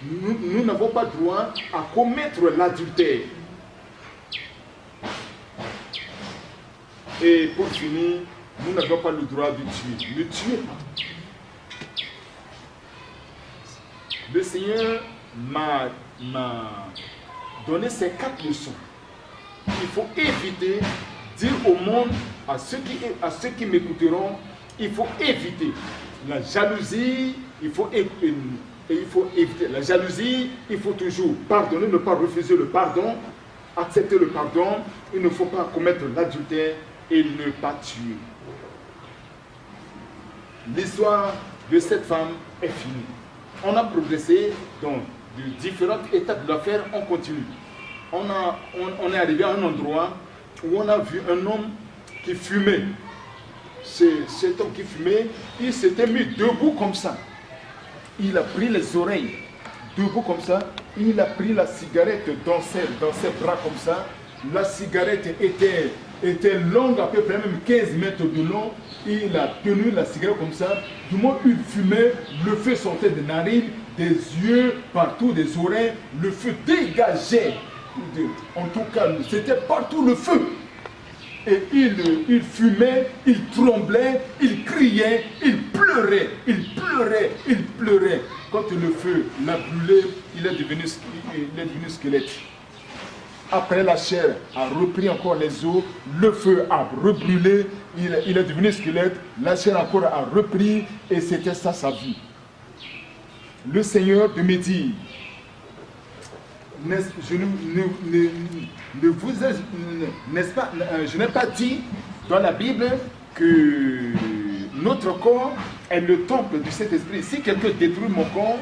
nous n'avons pas droit à commettre l'adultère. Et pour finir, nous n'avons pas le droit de tuer. Ne tuez pas. Le Seigneur m'a donné ces 4 leçons. Il faut éviter, dire au monde, à ceux qui m'écouteront, il faut éviter la jalousie, il faut éviter la jalousie, il faut toujours pardonner, ne pas refuser le pardon, accepter le pardon, il ne faut pas commettre l'adultère et ne pas tuer. L'histoire de cette femme est finie. On a progressé dans de différentes étapes de l'affaire, on continue. On est arrivé à un endroit où on a vu un homme qui fumait. Cet homme qui fumait, il s'était mis debout comme ça. Il a pris les oreilles, debout comme ça. Il a pris la cigarette dans ses bras comme ça. La cigarette était longue, à peu près même 15 mètres de long. Il a tenu la cigarette comme ça. Du moment où il fumait, le feu sortait des narines, des yeux, partout, des oreilles. Le feu dégageait. En tout cas, c'était partout le feu. Et il fumait, il tremblait, il criait, il pleurait, il pleurait, il pleurait. Quand le feu l'a brûlé, il est devenu squelette. Après, la chair a repris encore les os, le feu a rebrûlé, il est devenu squelette, la chair encore a repris, et c'était ça sa vie. Le Seigneur de me dire, je n'ai pas dit dans la Bible que notre corps est le temple du Saint-Esprit. Si quelqu'un détruit mon corps,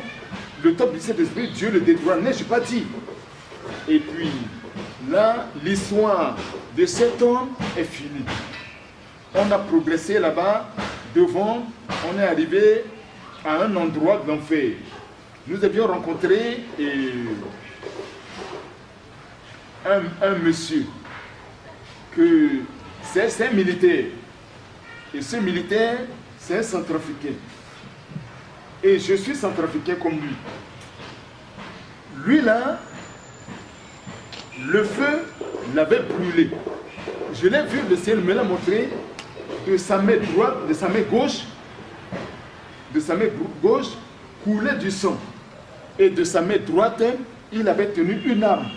le temple du Saint-Esprit, Dieu le détruira. N'ai-je pas dit? Et puis, là, l'histoire de cet homme est finie. On a progressé là-bas, devant, on est arrivé à un endroit de l'enfer. Nous avions rencontré un monsieur, que c'est un militaire. Et ce militaire, c'est un centrafricain. Et je suis centrafricain comme lui. Lui là, le feu l'avait brûlé. Je l'ai vu, le ciel me l'a montré, de sa main droite, de sa main gauche, coulait du sang. Et de sa main droite, il avait tenu une arme.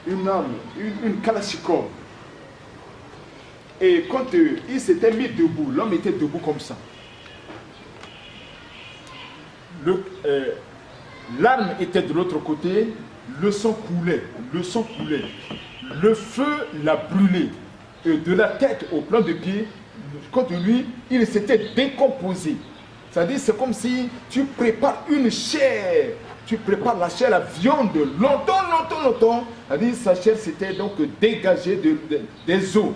Une kalachnikov. Et quand il s'était mis debout, l'homme était debout comme ça. L'arme était de l'autre côté, le sang coulait. Le feu l'a brûlé. Et de la tête au plan de pied, contre lui, il s'était décomposé. C'est-à-dire, c'est comme si tu prépares une chair. Tu prépares la chair, la viande, longtemps. C'est-à-dire, sa chair s'était donc dégagée des os.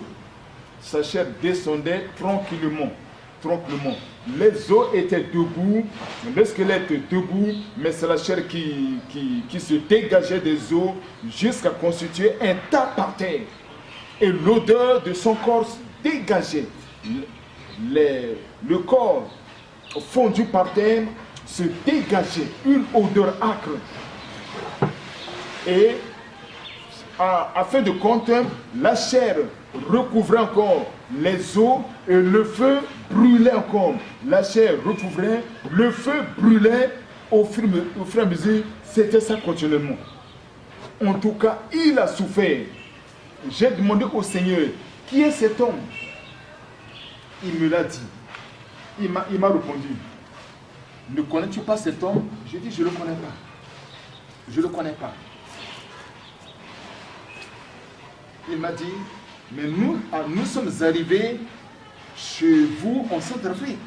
Sa chair descendait tranquillement. Les os étaient debout, le squelette debout, mais c'est la chair qui se dégageait des os jusqu'à constituer un tas par terre. Et l'odeur de son corps se dégageait. Le corps fondu par terre se dégageait une odeur âcre. Et à fin de compte, la chair recouvrait encore les os et le feu brûlait encore. La chair recouvrait, le feu brûlait au fur et à mesure. C'était ça continuellement. En tout cas, il a souffert. J'ai demandé au Seigneur, qui est cet homme? Il me l'a dit. Il m'a répondu, ne connais-tu pas cet homme? J'ai dit, je ne le connais pas. Je ne le connais pas. Il m'a dit, mais nous sommes arrivés chez vous en Centrafrique.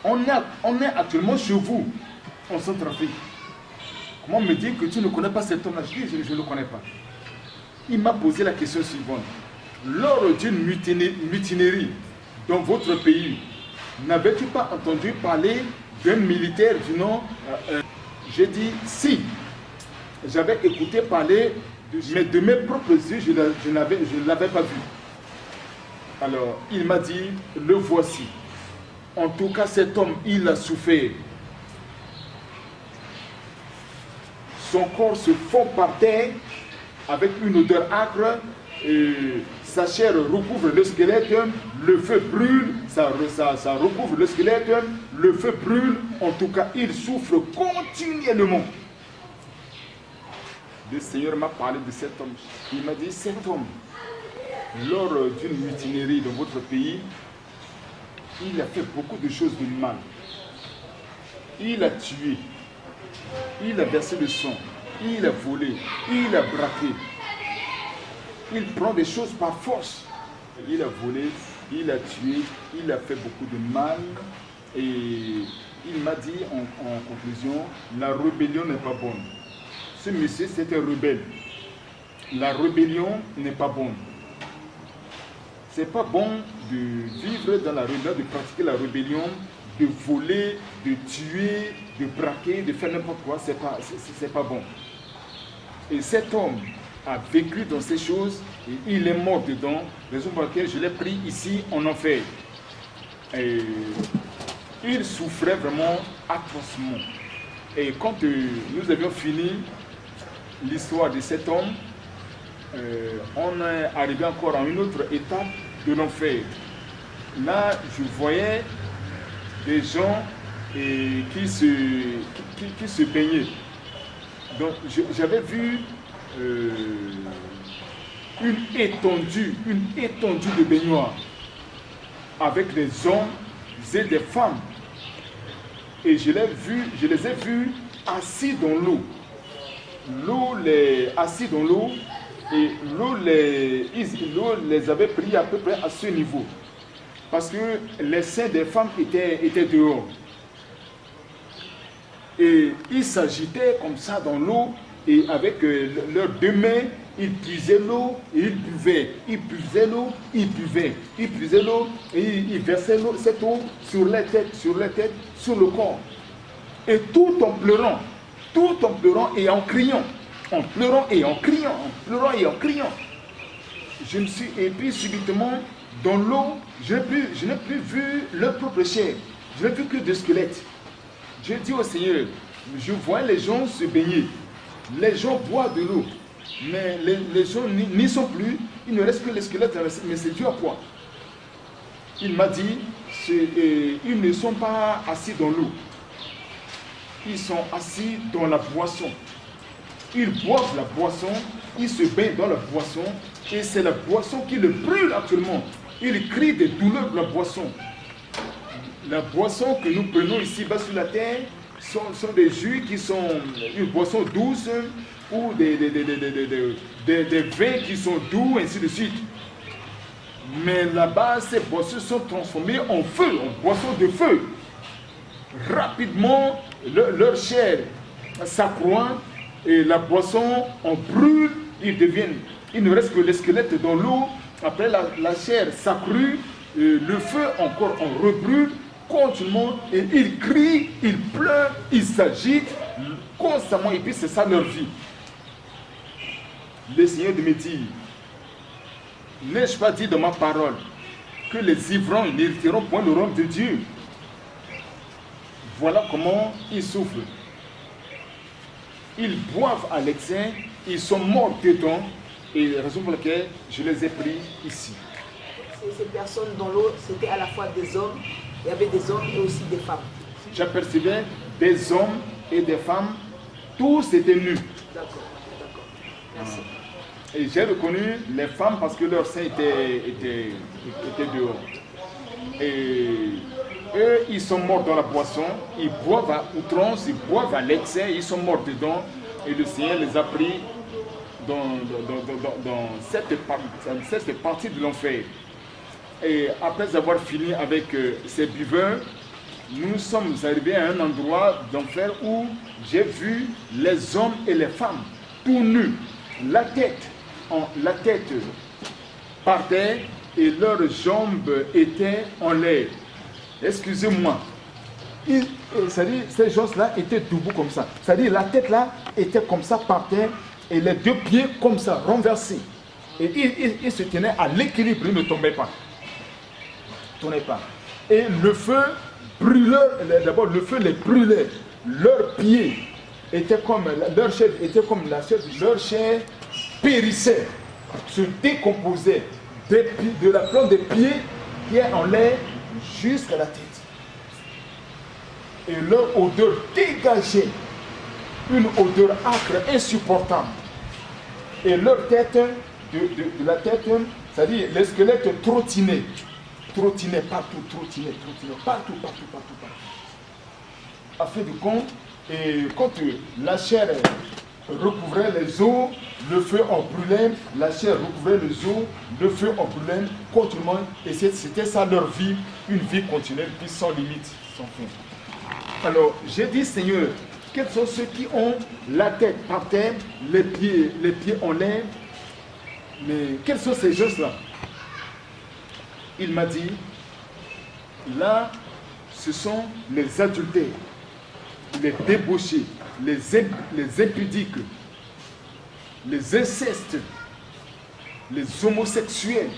On est actuellement chez vous en Centrafrique. Comment me dire que tu ne connais pas cet homme-là? Je dis, je ne le connais pas. Il m'a posé la question suivante. Lors d'une mutinerie dans votre pays, n'avais-tu pas entendu parler d'un militaire du nom J'ai dit, si. J'avais écouté parler, mais de mes propres yeux, je ne l'avais pas vu. Alors, il m'a dit, le voici. En tout cas, cet homme, il a souffert. Son corps se fond par terre avec une odeur âcre. Et sa chair recouvre le squelette, le feu brûle, ça recouvre le squelette, le feu brûle. En tout cas, il souffre continuellement. Le Seigneur m'a parlé de cet homme. Il m'a dit, cet homme, lors d'une mutinerie dans votre pays, il a fait beaucoup de choses de mal. Il a tué, il a versé le sang, il a volé, il a braqué. Il prend des choses par force. Il a volé, il a tué, il a fait beaucoup de mal. Et il m'a dit en conclusion, la rébellion n'est pas bonne. Ce monsieur, c'était un rebelle. La rébellion n'est pas bonne. C'est pas bon de vivre dans la rébellion, de pratiquer la rébellion, de voler, de tuer, de braquer, de faire n'importe quoi. C'est pas bon. Et cet homme a vécu dans ces choses et il est mort dedans, raison pour laquelle je l'ai pris ici en enfer. Et il souffrait vraiment atrocement. Et quand nous avions fini l'histoire de cet homme, on est arrivé encore à une autre étape de l'enfer. Là, je voyais des gens qui se baignaient. Donc, j'avais vu une étendue de baignoire avec des hommes et des femmes. Et je les ai vus assis dans l'eau. Assis dans l'eau, et l'eau les avait pris à peu près à ce niveau. Parce que les seins des femmes étaient dehors. Et ils s'agitaient comme ça dans l'eau, et avec leurs deux mains, ils puisaient l'eau et ils buvaient. Ils puisaient l'eau, ils buvaient. Ils puisaient l'eau et ils versaient cette eau sur les têtes, sur le corps. Et tout en pleurant et en criant. En pleurant et en criant, en pleurant et en criant. Et puis subitement, dans l'eau, je n'ai plus vu leur propre chair. Je n'ai vu que des squelettes. J'ai dit au Seigneur, je vois les gens se baigner. Les gens boivent de l'eau. Mais les gens n'y sont plus. Il ne reste que les squelettes. Mais c'est dû à quoi? Il m'a dit, ils ne sont pas assis dans l'eau. Ils sont assis dans la boisson. Ils boivent la boisson, ils se baignent dans la boisson, et c'est la boisson qui le brûle actuellement. Il crie des douleurs de la boisson. La boisson que nous prenons ici bas sur la terre sont des jus qui sont une boisson douce ou des vins qui sont doux, ainsi de suite. Mais là-bas, ces boissons sont transformées en feu, en boissons de feu. Rapidement, leur chair s'accroît et la boisson en brûle, il ne reste que les squelettes dans l'eau. Après la chair s'accrue, le feu encore en rebrûle continuellement et ils crient, ils pleurent, ils s'agitent constamment et puis c'est ça leur vie. Le Seigneur me dit, n'ai-je pas dit dans ma parole que les ivrognes n'hériteront point le royaume de Dieu? Voilà comment ils souffrent. ils boivent à l'excès, ils sont morts dedans, et la raison pour laquelle je les ai pris ici. Ces personnes dans l'eau, c'était à la fois des hommes, il y avait des hommes et aussi des femmes. J'apercevais des hommes et des femmes, tous étaient nus. D'accord. Merci. Et j'ai reconnu les femmes parce que leur sein était dehors. Et eux, ils sont morts dans la boisson, ils boivent à outrance, ils boivent à l'excès, ils sont morts dedans. Et le Seigneur les a pris dans cette partie de l'enfer. Et après avoir fini avec ces buveurs, nous sommes arrivés à un endroit d'enfer où j'ai vu les hommes et les femmes tout nus, la tête par terre et leurs jambes étaient en l'air. Excusez-moi. C'est-à-dire, ces gens-là étaient debout comme ça. C'est-à-dire, la tête là était comme ça par terre et les deux pieds comme ça, renversés. Et ils se tenaient à l'équilibre, ils ne tombaient pas. Et le feu brûlait, d'abord le feu les brûlait. Leurs pieds étaient comme, leur chair était comme la chair, leur chair périssait, se décomposait de la plante des pieds qui est en l'air jusqu'à la tête. Et leur odeur dégageait une odeur âcre, insupportable. Et leur tête, de la tête, c'est-à-dire les squelettes trottinaient partout, partout. À fin de compte, et quand la chair recouvrait les os, le feu en brûlait, la chair recouvrait les os, le feu en brûlait continuellement. Et c'était ça leur vie, une vie continuelle, puis sans limite, sans fin. Alors, j'ai dit, Seigneur, quels sont ceux qui ont la tête par terre, les pieds en l'air, mais quels sont ces gens-là? Il m'a dit, là, ce sont les adultères, les débauchés, les impudiques, les incestes, les homosexuels,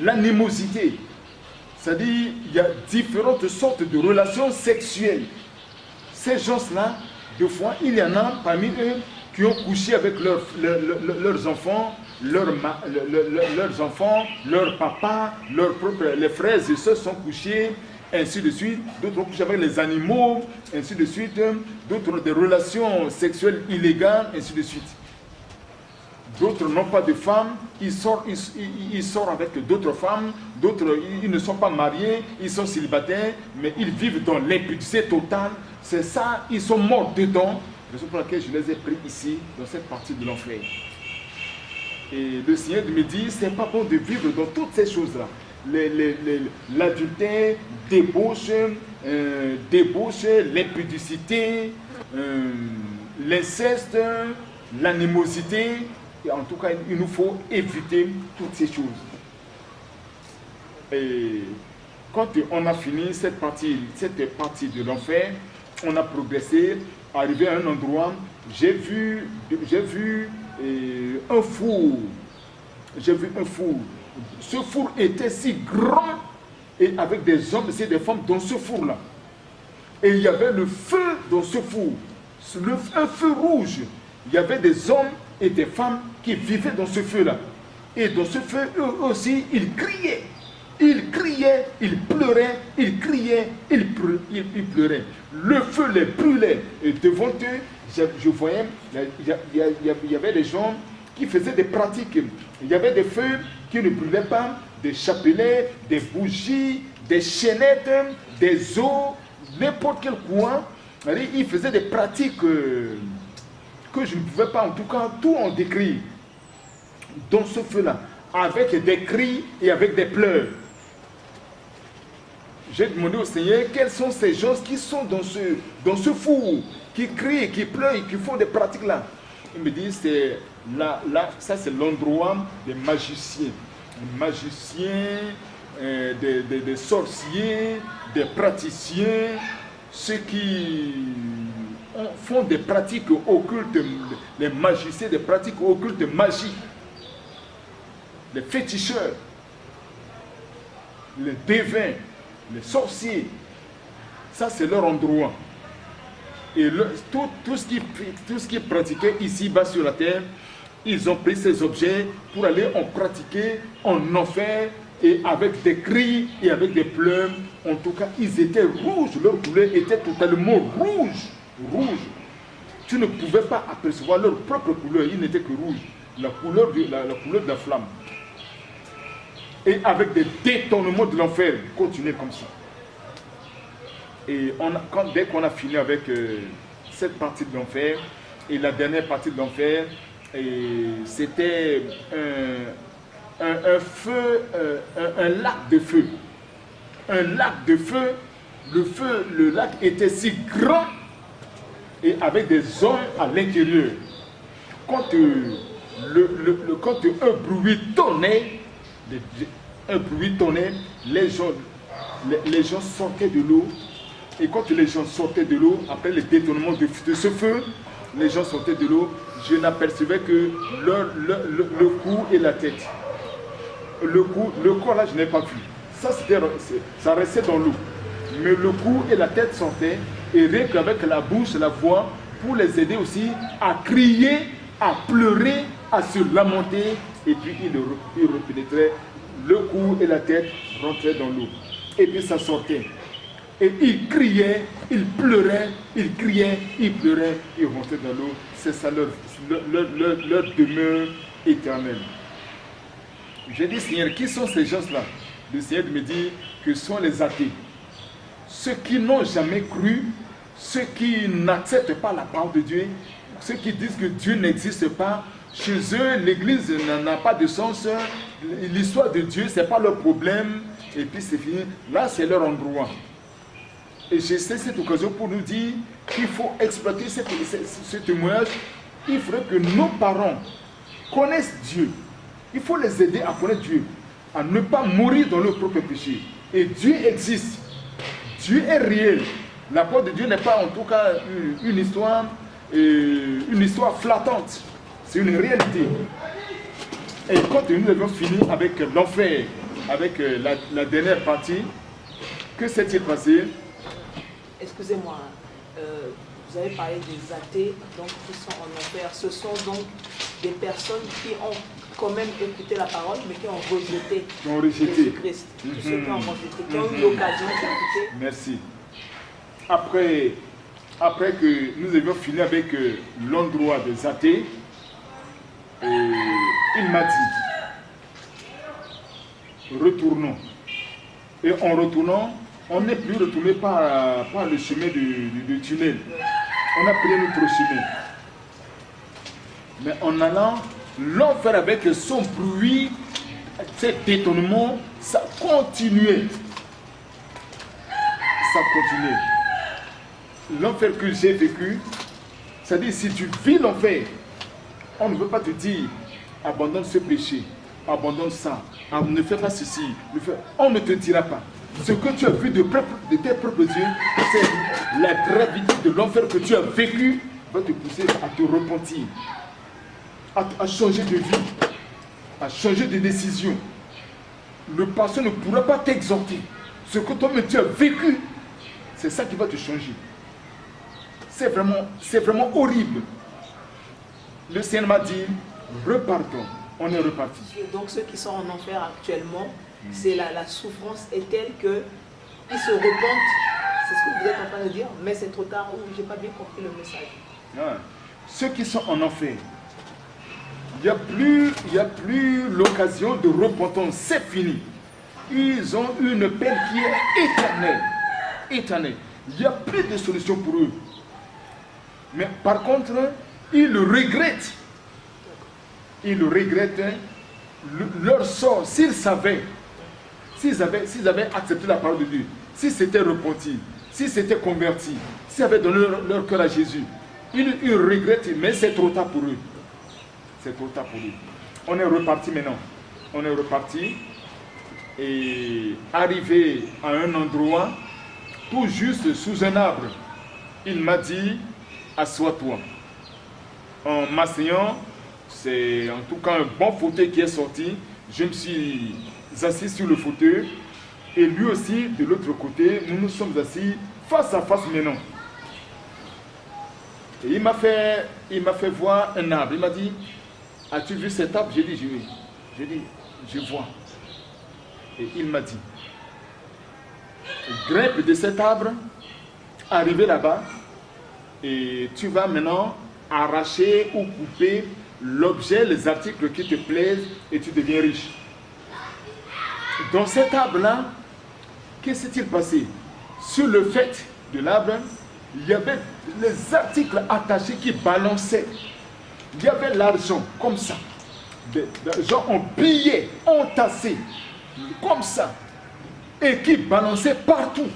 l'animosité. C'est-à-dire, il y a différentes sortes de relations sexuelles. Ces gens-là, deux fois, il y en a parmi eux qui ont couché avec leurs enfants, leurs enfants, leurs papas, les frères et sœurs sont couchés, ainsi de suite. D'autres ont couché avec les animaux, ainsi de suite. D'autres ont des relations sexuelles illégales, ainsi de suite. D'autres n'ont pas de femmes, ils sortent avec d'autres femmes, d'autres ils ne sont pas mariés, ils sont célibataires, mais ils vivent dans l'impudicité totale. C'est ça, ils sont morts dedans. C'est pour laquelle je les ai pris ici, dans cette partie de l'enfer. Et le Seigneur me dit, c'est pas bon de vivre dans toutes ces choses-là. L'adultère, débauche, l'impudicité, l'inceste, l'animosité. Et en tout cas, il nous faut éviter toutes ces choses. Et quand on a fini cette partie de l'enfer, on a progressé, arrivé à un endroit, j'ai vu un four. J'ai vu un four. Ce four était si grand et avec des hommes et des femmes dans ce four-là. Et il y avait le feu dans ce four, un feu rouge. Il y avait des hommes et des femmes qui vivaient dans ce feu-là. Et dans ce feu, eux aussi, ils criaient. Ils criaient, ils pleuraient, ils criaient, ils pleuraient. Le feu les brûlait. Et devant eux, je voyais, il y avait des gens qui faisaient des pratiques. Il y avait des feux qui ne brûlaient pas, des chapelets, des bougies, des chaînettes, des os, n'importe quel coin. Ils faisaient des pratiques que je ne pouvais pas, en tout cas, tout en décrire. Dans ce feu-là, avec des cris et avec des pleurs. J'ai demandé au Seigneur, quels sont ces gens qui sont dans ce four, qui crient, qui pleurent, qui font des pratiques là. Il me dit, ça c'est l'endroit des magiciens. Des magiciens, des sorciers, des praticiens, ceux qui font des pratiques occultes, les magiciens, des pratiques occultes de magie, les féticheurs, les devins, les sorciers. Ça c'est leur endroit. Et tout ce qui est pratiqué ici-bas sur la terre, ils ont pris ces objets pour aller en pratiquer en enfer, et avec des cris et avec des pleurs. En tout cas, ils étaient rouges, leur couleur était totalement rouge. Tu ne pouvais pas apercevoir leur propre couleur, ils n'étaient que rouges, la couleur de la flamme. Et avec des détournements de l'enfer, continuer comme ça. Et dès qu'on a fini avec cette partie de l'enfer, et la dernière partie de l'enfer, c'était un feu, un lac de feu. Un lac de feu. Le lac était si grand et avec des hommes à l'intérieur. Quand un bruit tonnait, les gens sortaient de l'eau. Et quand les gens sortaient de l'eau, après le détournement de ce feu, les gens sortaient de l'eau, je n'apercevais que le cou et la tête. Le corps là, je n'ai pas vu. Ça restait dans l'eau. Mais le cou et la tête sortaient, et rien qu'avec la bouche, la voix, pour les aider aussi à crier, à pleurer, à se lamenter, et puis ils repénétraient, le cou et la tête rentraient dans l'eau. Et puis ça sortait. Et ils criaient, ils pleuraient, ils criaient, ils pleuraient, ils rentraient dans l'eau. C'est ça leur demeure éternelle. J'ai dit, Seigneur, qui sont ces gens-là? Le Seigneur me dit que ce sont les athées. Ceux qui n'ont jamais cru, ceux qui n'acceptent pas la parole de Dieu, ceux qui disent que Dieu n'existe pas. Chez eux, l'église n'a pas de sens. L'histoire de Dieu, ce n'est pas leur problème. Et puis c'est fini. Là, c'est leur endroit. Et j'ai cette occasion pour nous dire qu'il faut exploiter ce témoignage. Il faudrait que nos parents connaissent Dieu. Il faut les aider à connaître Dieu, à ne pas mourir dans leur propre péché. Et Dieu existe. Dieu est réel. La parole de Dieu n'est pas en tout cas une histoire flattante. C'est une réalité. Et quand nous avons fini avec l'enfer, avec la dernière partie, que s'est-il passé? Excusez-moi, vous avez parlé des athées donc, qui sont en enfer. Ce sont donc des personnes qui ont quand même écouté la parole, mais qui ont rejeté Jésus-Christ. Tous ceux qui ont rejeté, qui ont eu l'occasion d'écouter. Merci. Après que nous avions fini avec l'endroit des athées, il m'a dit, retournons. Et en retournant, on n'est plus retourné par le chemin du tunnel. On a pris notre chemin. Mais en allant, l'enfer avec son bruit, cet étonnement, ça continuait. Ça continuait. L'enfer que j'ai vécu, c'est-à-dire si tu vis l'enfer, on ne veut pas te dire abandonne ce péché, abandonne ça, ne fais pas ceci, on ne te dira pas. Ce que tu as vu de tes propres yeux, c'est la gravité de l'enfer que tu as vécu, va te pousser à te repentir, à changer de vie, à changer de décision. Le pasteur ne pourra pas t'exhorter. Ce que toi-même tu as vécu, c'est ça qui va te changer. C'est vraiment horrible. Le Seigneur m'a dit, repartons. On est reparti. Donc ceux qui sont en enfer actuellement, c'est la souffrance est telle qu'ils se repentent. C'est ce que vous êtes en train de dire, mais c'est trop tard. Je n'ai pas bien compris le message. Ah. Ceux qui sont en enfer, il n'y a plus l'occasion de repentance. C'est fini. Ils ont une peine qui est éternelle. Éternelle. Il n'y a plus de solution pour eux. Mais par contre, ils le regrettent. Ils le regrettent. Leur sort, s'ils avaient accepté la parole de Dieu, s'ils s'étaient repentis, s'ils s'étaient convertis, s'ils avaient donné leur cœur à Jésus, ils regrettent, mais c'est trop tard pour eux. C'est trop tard pour eux. On est reparti maintenant. On est reparti et arrivé à un endroit, tout juste sous un arbre, il m'a dit, assois-toi. En m'asseyant, c'est en tout cas un bon fauteuil qui est sorti. Je me suis assis sur le fauteuil et lui aussi de l'autre côté, nous nous sommes assis face à face maintenant. Et il m'a fait voir un arbre. Il m'a dit, as-tu vu cet arbre? J'ai dit, oui. J'ai dit, je vois. Et il m'a dit, grimpe de cet arbre, arrivé là-bas, et tu vas maintenant arracher ou couper l'objet, les articles qui te plaisent, et tu deviens riche. Dans cet arbre-là, qu'est-ce qui s'est passé? Sur le fait de l'arbre, il y avait les articles attachés qui balançaient. Il y avait l'argent, comme ça. Genre en billets, entassés, comme ça. Et qui balançaient partout.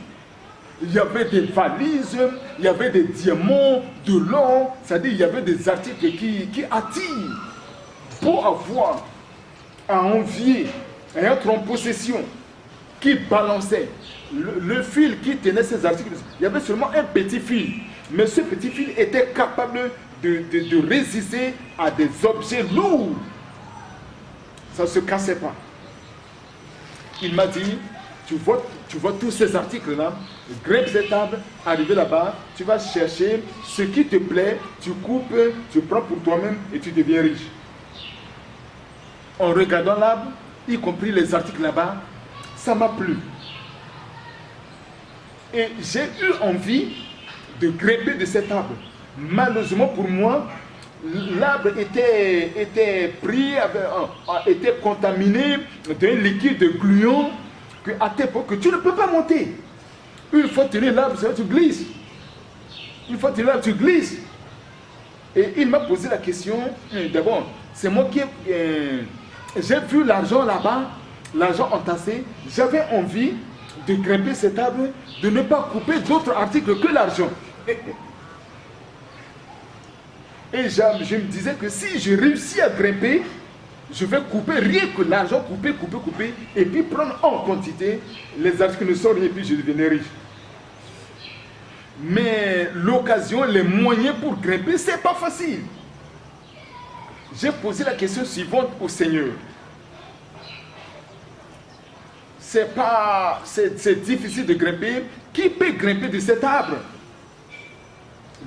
Il y avait des valises, il y avait des diamants, de l'or. C'est-à-dire il y avait des articles qui attirent. Pour avoir à envier, à être en possession, qui balançaient. Le fil qui tenait ces articles, il y avait seulement un petit fil. Mais ce petit fil était capable de résister à des objets lourds. Ça ne se cassait pas. Il m'a dit, tu vois tous ces articles-là, grimpe cet arbre, arrivé là-bas, tu vas chercher ce qui te plaît, tu coupes, tu prends pour toi-même et tu deviens riche. En regardant l'arbre, y compris les articles là-bas, ça m'a plu. Et j'ai eu envie de grimper de cet arbre. Malheureusement pour moi, l'arbre était pris, était contaminé d'un liquide gluant à tel point que tu ne peux pas monter. Une fois tenu l'arbre, tu glisses. Une fois tenu l'arbre, tu glisses. Et il m'a posé la question, d'abord, c'est moi qui j'ai vu l'argent là-bas, l'argent entassé, j'avais envie de grimper cet arbre, de ne pas couper d'autres articles que l'argent. Et je me disais que si je réussis à grimper, je vais couper rien que l'argent, couper, et puis prendre en quantité les articles ne sont rien, et puis je devenais riche. Mais l'occasion, les moyens pour grimper, c'est pas facile. J'ai posé la question suivante au Seigneur. C'est difficile de grimper. Qui peut grimper de cet arbre?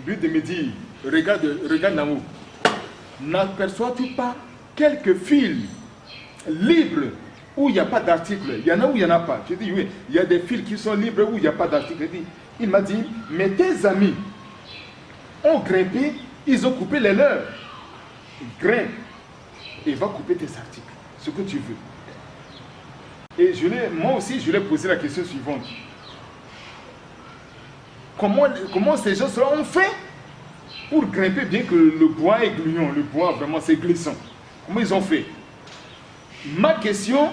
Lui de me dire, regarde là-haut. N'aperçois-tu pas quelques fils libres où il n'y a pas d'article? Il y en a où il n'y en a pas. Je dis oui, il y a des fils qui sont libres où il n'y a pas d'article. Il m'a dit, mais tes amis ont grimpé, ils ont coupé les leurs. Grimpe et va couper tes articles, ce que tu veux. Et moi aussi, je lui ai posé la question suivante. Comment ces gens ont fait pour grimper, bien que le bois est gluant, le bois vraiment c'est glissant? Comment ils ont fait? Ma question,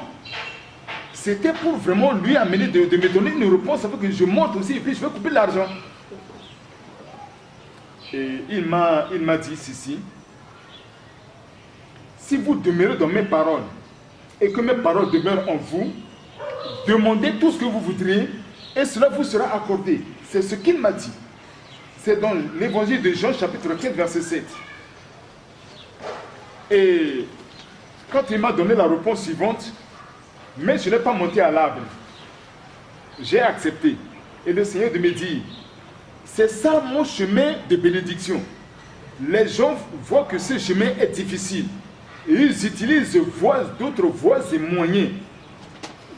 c'était pour vraiment lui amener de me donner une réponse afin que je monte aussi et puis je vais couper l'argent. Et il m'a dit ceci. Si vous demeurez dans mes paroles et que mes paroles demeurent en vous, demandez tout ce que vous voudrez et cela vous sera accordé. C'est ce qu'il m'a dit. C'est dans l'évangile de Jean, chapitre 4, verset 7. Et quand il m'a donné la réponse suivante, mais je n'ai pas monté à l'arbre, j'ai accepté. Et le Seigneur de me dire, c'est ça mon chemin de bénédiction. Les gens voient que ce chemin est difficile. Et ils utilisent d'autres voies et moyens.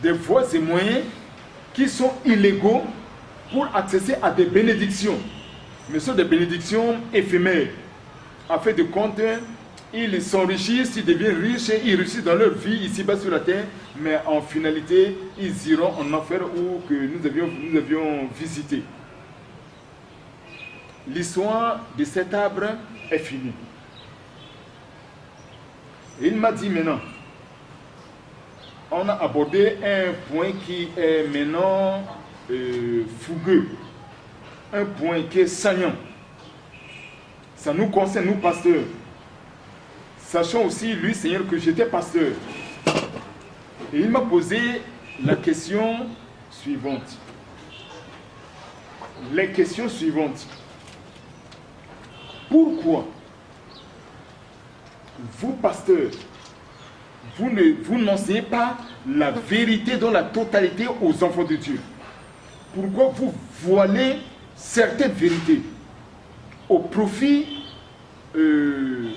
Des voies et moyens qui sont illégaux pour accéder à des bénédictions. Mais ce sont des bénédictions éphémères. En fait de compte, ils s'enrichissent, ils deviennent riches, ils réussissent dans leur vie ici-bas sur la terre, mais en finalité, ils iront en enfer où que nous avions visité. L'histoire de cet arbre est finie. Et il m'a dit maintenant, on a abordé un point qui est maintenant fougueux, un point qui est saillant. Ça nous concerne, nous pasteurs. Sachant aussi, lui, Seigneur, que j'étais pasteur. Et il m'a posé la question suivante. Les questions suivantes. Pourquoi vous, pasteurs, vous n'enseignez pas la vérité dans la totalité aux enfants de Dieu? Pourquoi vous voilez certaines vérités? au profit de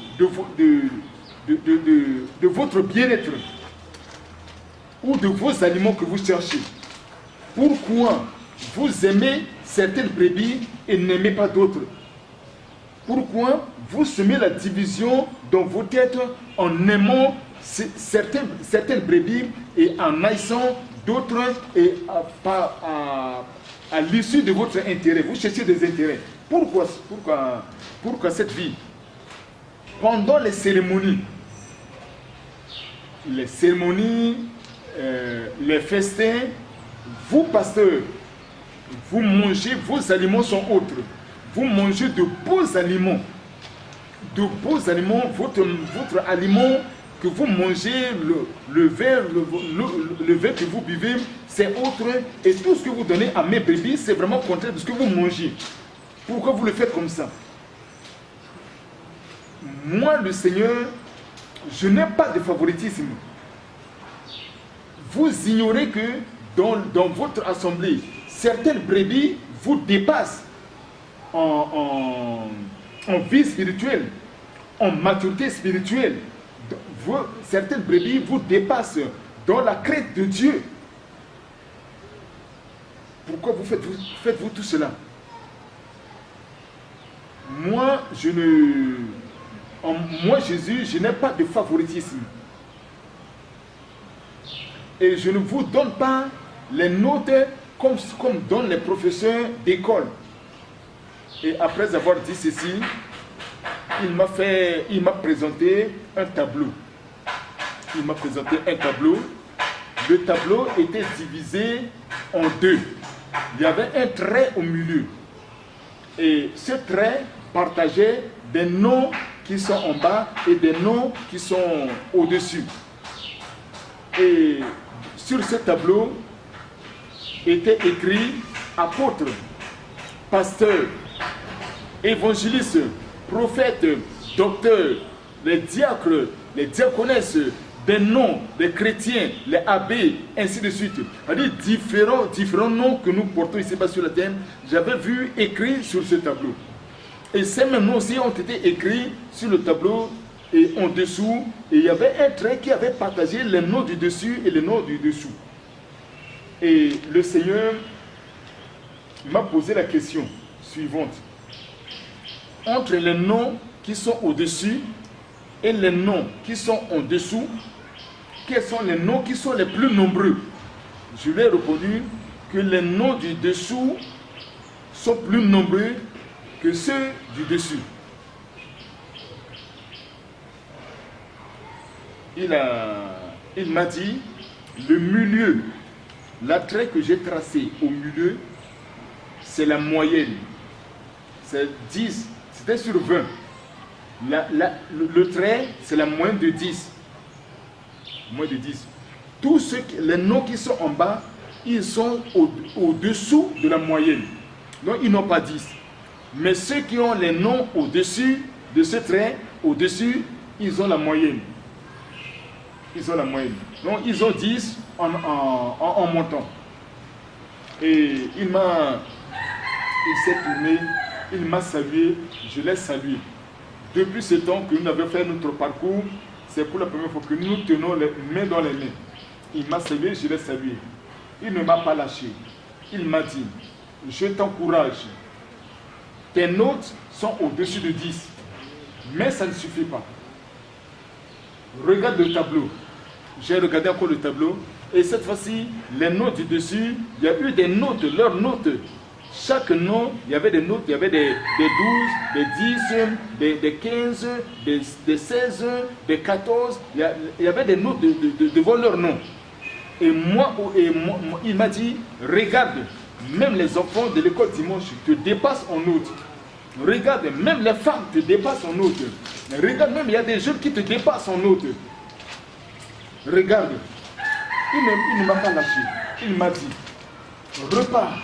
votre bien-être ou de vos aliments que vous cherchez. Pourquoi vous aimez certaines brebis et n'aimez pas d'autres? Pourquoi vous semez la division dans vos têtes en aimant certaines brebis et en haïssant d'autres et à l'issue de votre intérêt? Vous cherchez des intérêts. Pourquoi cette vie? Pendant les cérémonies, les festins, vous, pasteurs, vous mangez, vos aliments sont autres. Vous mangez de beaux aliments. De beaux aliments, votre aliment que vous mangez, le verre que vous buvez, c'est autre. Et tout ce que vous donnez à mes brebis, c'est vraiment contraire de ce que vous mangez. Pourquoi vous le faites comme ça? Moi, le Seigneur, je n'ai pas de favoritisme. Vous ignorez que dans votre assemblée, certaines brebis vous dépassent en vie spirituelle, en maturité spirituelle. Certaines brebis vous dépassent dans la crainte de Dieu. Pourquoi faites-vous tout cela? Moi, Jésus, je n'ai pas de favoritisme. Et je ne vous donne pas les notes comme donnent les professeurs d'école. Et après avoir dit ceci, il m'a présenté un tableau. Le tableau était divisé en deux. Il y avait un trait au milieu. Et ce trait partageait des noms qui sont en bas et des noms qui sont au-dessus. Et sur ce tableau était écrit apôtre, pasteur, évangéliste, prophète, docteur, les diacres, les diaconesses, des noms, les chrétiens, les abbés, ainsi de suite. C'est-à-dire différents noms que nous portons ici-bas sur la terre, j'avais vu écrits sur ce tableau. Et ces mêmes noms aussi ont été écrits sur le tableau et en dessous. Et il y avait un trait qui avait partagé les noms du dessus et les noms du dessous. Et le Seigneur m'a posé la question suivante. Entre les noms qui sont au-dessus et les noms qui sont en dessous, quels sont les noms qui sont les plus nombreux? Je lui ai répondu que les noms du dessous sont plus nombreux que ceux du dessus. Il m'a dit, le milieu, l'attrait que j'ai tracé au milieu, c'est la moyenne. C'est 10, c'était sur 20. Le trait, c'est la moyenne de 10. Moins de 10. Tous les noms qui sont en bas, ils sont au-dessous de la moyenne. Donc, ils n'ont pas 10. Mais ceux qui ont les noms au-dessus de ce trait, au-dessus, ils ont la moyenne. Ils ont la moyenne. Donc, ils ont 10 en montant. Et il s'est tourné, il m'a salué, je l'ai salué. Depuis ce temps que nous avons fait notre parcours, c'est pour la première fois que nous tenons les mains dans les mains. Il m'a salué, je l'ai salué. Il ne m'a pas lâché. Il m'a dit, je t'encourage. Tes notes sont au-dessus de 10. Mais ça ne suffit pas. Regarde le tableau. J'ai regardé encore le tableau. Et cette fois-ci, les notes du dessus, il y a eu des notes, leurs notes. Chaque nom, il y avait des notes, il y avait des 12, des 10, des 15, des 16, des 14. Il y avait des notes devant leur nom. Et moi, il m'a dit, regarde, même les enfants de l'école dimanche te dépassent en notes. Regarde, même les femmes te dépassent en notes. Regarde, même il y a des jeunes qui te dépassent en notes. Regarde. Il ne m'a pas lâché. Il m'a dit, repars,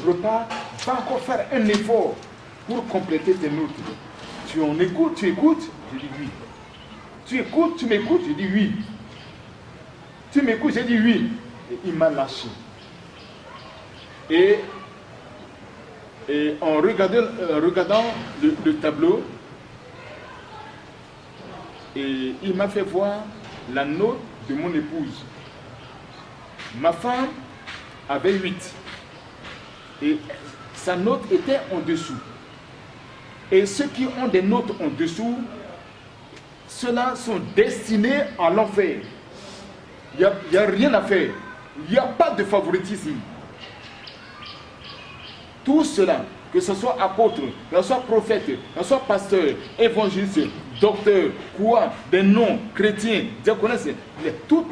va encore faire un effort pour compléter tes notes. Tu en écoutes, tu écoutes? Je dis oui. Tu écoutes, tu m'écoutes? Je dis oui. Tu m'écoutes? J'ai dit oui. Et il m'a lâché. Et Et en regardant le tableau, et il m'a fait voir la note de mon épouse. Ma femme avait 8 et sa note était en dessous. Et ceux qui ont des notes en dessous, ceux-là sont destinés à l'enfer. Il n'y a rien à faire. Il n'y a pas de favoritisme. Tout cela, que ce soit apôtre, que ce soit prophète, que ce soit pasteur, évangéliste, docteur, quoi, des noms, chrétiens, diaconesse, toutes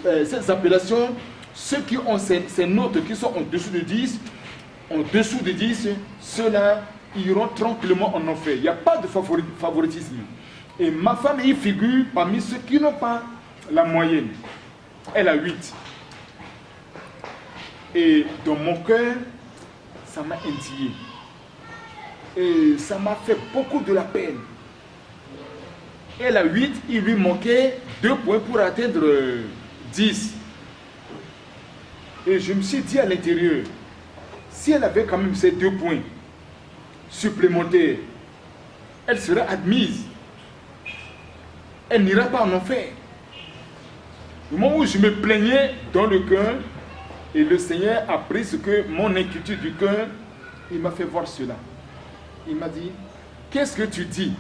ces appellations, ceux qui ont ces notes qui sont en dessous de 10, ceux-là iront tranquillement en enfer. Il n'y a pas de favoritisme. Et ma femme y figure parmi ceux qui n'ont pas la moyenne. Elle a 8. Et dans mon cœur, ça m'a indigné. Et ça m'a fait beaucoup de la peine. Elle a 8, il lui manquait 2 points pour atteindre 10. Et je me suis dit à l'intérieur, si elle avait quand même ces 2 points supplémentaires, elle serait admise. Elle n'ira pas en enfer. Au moment où je me plaignais dans le cœur, et le Seigneur a pris ce que mon inquiétude du cœur, il m'a fait voir cela. Il m'a dit, qu'est-ce que tu dis?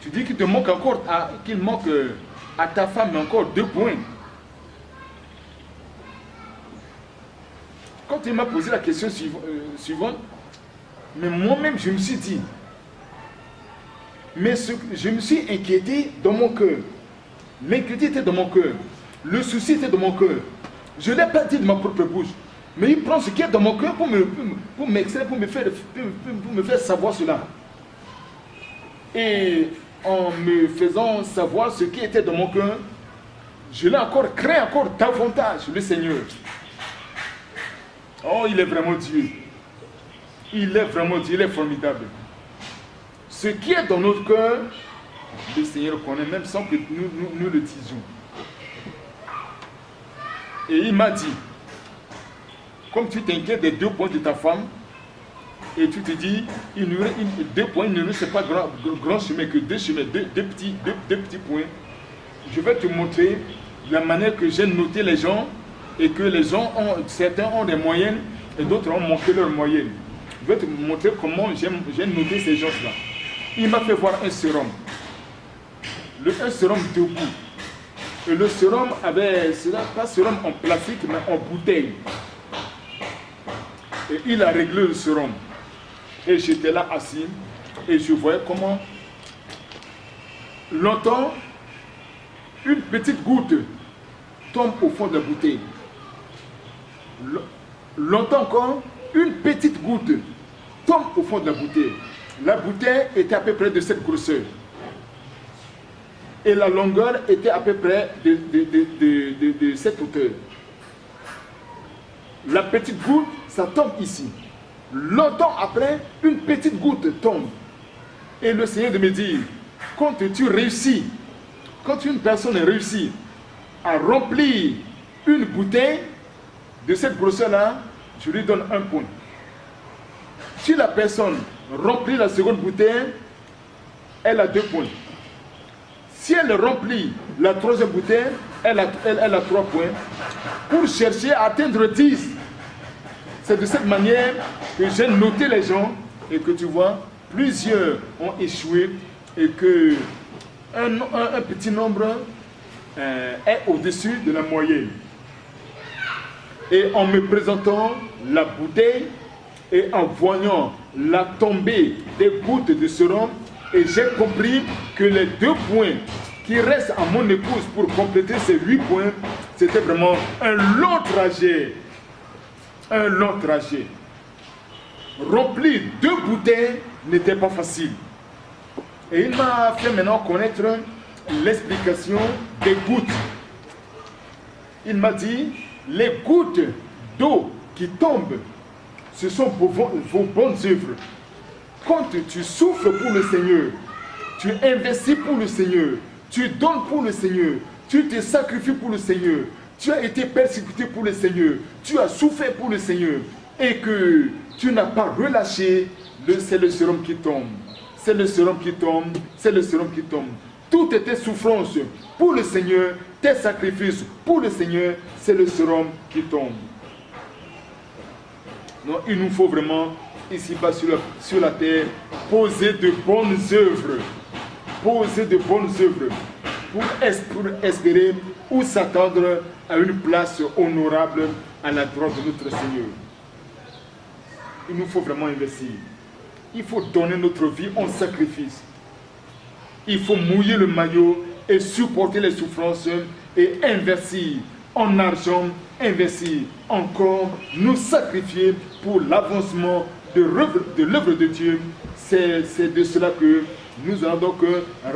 Tu dis qu'il te manque encore, qu'il manque à ta femme encore 2 points. Quand il m'a posé la question suivante, mais moi-même je me suis dit, mais je me suis inquiété dans mon cœur. L'inquiétude était dans mon cœur. Le souci était dans mon cœur. Je ne l'ai pas dit de ma propre bouche. Mais il prend ce qui est dans mon cœur pour m'extraire, pour me faire savoir cela. Et en me faisant savoir ce qui était dans mon cœur, je l'ai encore créé encore davantage, le Seigneur. Oh, il est vraiment Dieu. Il est vraiment Dieu, il est formidable. Ce qui est dans notre cœur, le Seigneur connaît, même sans que nous le disions. Et il m'a dit, comme tu t'inquiètes des 2 points de ta femme, et tu te dis, 2 points, il ne reste pas grand chemin, que 2 chemins, deux petits points. Je vais te montrer la manière que j'ai noté les gens, et que les gens certains ont des moyennes, et d'autres ont manqué leurs moyennes. Je vais te montrer comment j'ai noté ces gens-là. Il m'a fait voir un sérum. Un sérum debout. Et le sérum avait, pas sérum en plastique, mais en bouteille. Et il a réglé le sérum. Et j'étais là assis, et je voyais comment, longtemps, une petite goutte tombe au fond de la bouteille. Longtemps encore, une petite goutte tombe au fond de la bouteille. La bouteille était à peu près de cette grosseur. Et la longueur était à peu près de cette hauteur. La petite goutte, ça tombe ici. Longtemps après, une petite goutte tombe. Et le Seigneur de me dire, quand tu réussis, quand une personne réussit à remplir une bouteille de cette grosseur-là, je lui donne 1 point. Si la personne remplit la seconde bouteille, elle a 2 points. Si elle remplit la 3e bouteille, elle a 3 points. Pour chercher à atteindre 10. C'est de cette manière que j'ai noté les gens et que tu vois, plusieurs ont échoué et que un petit nombre est au-dessus de la moyenne. Et en me présentant la bouteille et en voyant la tombée des gouttes de sérum, et j'ai compris que les 2 points qui restent à mon épouse pour compléter ces 8 points, c'était vraiment un long trajet. Un long trajet. Remplir 2 bouteilles n'était pas facile. Et il m'a fait maintenant connaître l'explication des gouttes. Il m'a dit, les gouttes d'eau qui tombent, ce sont vos bonnes œuvres. Quand tu souffres pour le Seigneur, tu investis pour le Seigneur, tu donnes pour le Seigneur, tu te sacrifies pour le Seigneur, tu as été persécuté pour le Seigneur, tu as souffert pour le Seigneur, et que tu n'as pas relâché, c'est le sérum qui tombe. C'est le sérum qui tombe, c'est le sérum qui tombe. Toutes tes souffrances pour le Seigneur, tes sacrifices pour le Seigneur, c'est le sérum qui tombe. Non, il nous faut vraiment, ici-bas sur la terre, poser de bonnes œuvres. Poser de bonnes œuvres pour espérer ou s'attendre à une place honorable à la droite de notre Seigneur. Il nous faut vraiment investir. Il faut donner notre vie en sacrifice. Il faut mouiller le maillot et supporter les souffrances et investir en argent, investir encore, nous sacrifier pour l'avancement de l'œuvre de Dieu. C'est de cela que nous allons donc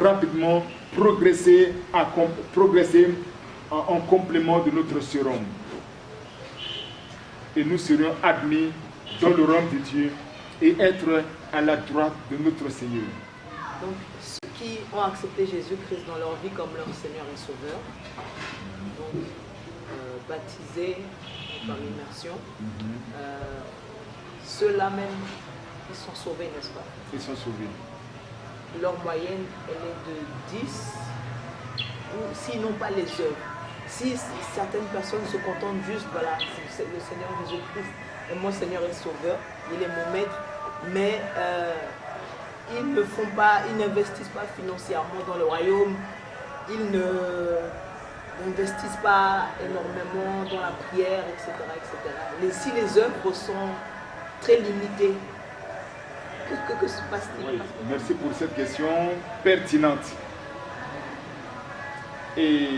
rapidement progresser en complément de notre sérum. Et nous serons admis dans le royaume de Dieu et être à la droite de notre Seigneur. Donc, ceux qui ont accepté Jésus-Christ dans leur vie comme leur Seigneur et Sauveur, donc baptisés par l'immersion, ceux-là même, ils sont sauvés, n'est-ce pas? Ils sont sauvés. Leur moyenne, elle est de 10, ou s'ils n'ont pas les œuvres. Si certaines personnes se contentent juste, voilà, c'est le Seigneur Jésus-Christ est mon Seigneur et Sauveur, il est mon maître, mais ils ne font pas, ils n'investissent pas financièrement dans le royaume, ils n'investissent pas énormément dans la prière, etc. etc. Si les œuvres sont très limitées, que se passe-t-il? Oui, merci pour cette question pertinente. Et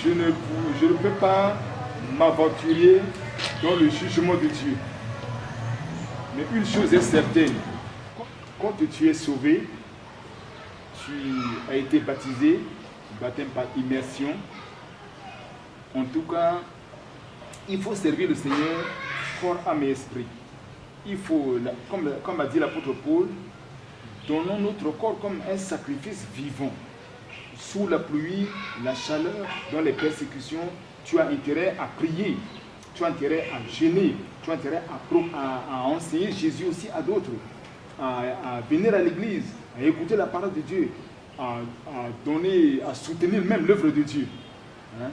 je ne peux pas m'aventurer dans le jugement de Dieu. Mais une chose est certaine, quand tu es sauvé, tu as été baptisé, baptême par immersion. En tout cas, il faut servir le Seigneur corps, âme et esprit. Il faut, comme a dit l'apôtre Paul, donnons notre corps comme un sacrifice vivant. Sous la pluie, la chaleur, dans les persécutions, tu as intérêt à prier, tu as intérêt à jeûner, tu as intérêt à enseigner Jésus aussi à d'autres, à venir à l'église, à écouter la parole de Dieu, à donner, à soutenir même l'œuvre de Dieu. Hein?